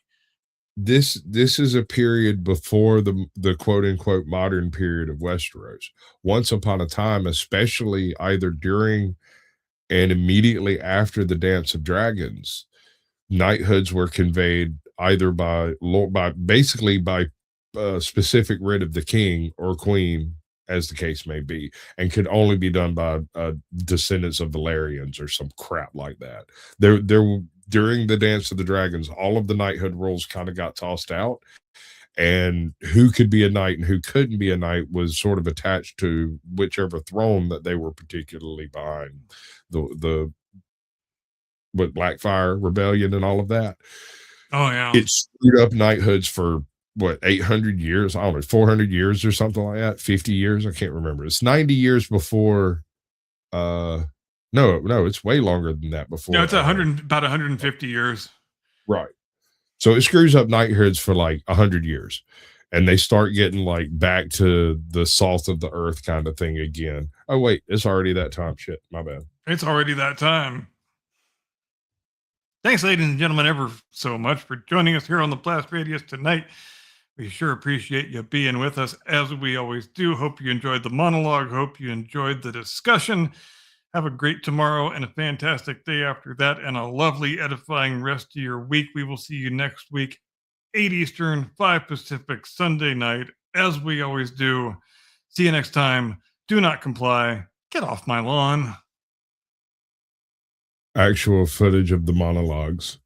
This is a period before the quote unquote modern period of Westeros. Once upon a time, especially either during and immediately after the Dance of Dragons, knighthoods were conveyed either by specific writ of the king or queen, as the case may be, and could only be done by descendants of Valyrians or some crap like that. There during the Dance of the Dragons, all of the knighthood rules kind of got tossed out, and who could be a knight and who couldn't be a knight was sort of attached to whichever throne that they were particularly behind. The Blackfire Rebellion and all of that.
Oh yeah,
it screwed up knighthoods for 800 years. I don't know, 400 years or something like that. 50 years, I can't remember. It's 90 years before. No, it's way longer than that. Before,
no, it's about 150 years.
Right. So it screws up knighthoods for like 100 years, and they start getting like back to the salt of the earth kind of thing again. Oh wait, it's already that time. Shit, my bad.
It's already that time. Thanks, ladies and gentlemen, ever so much for joining us here on the Blast Radius tonight. We sure appreciate you being with us, as we always do. Hope you enjoyed the monologue. Hope you enjoyed the discussion. Have a great tomorrow and a fantastic day after that, and a lovely, edifying rest of your week. We will see you next week, 8 Eastern, 5 Pacific, Sunday night, as we always do. See you next time. Do not comply. Get off my lawn.
Actual footage of the monologues.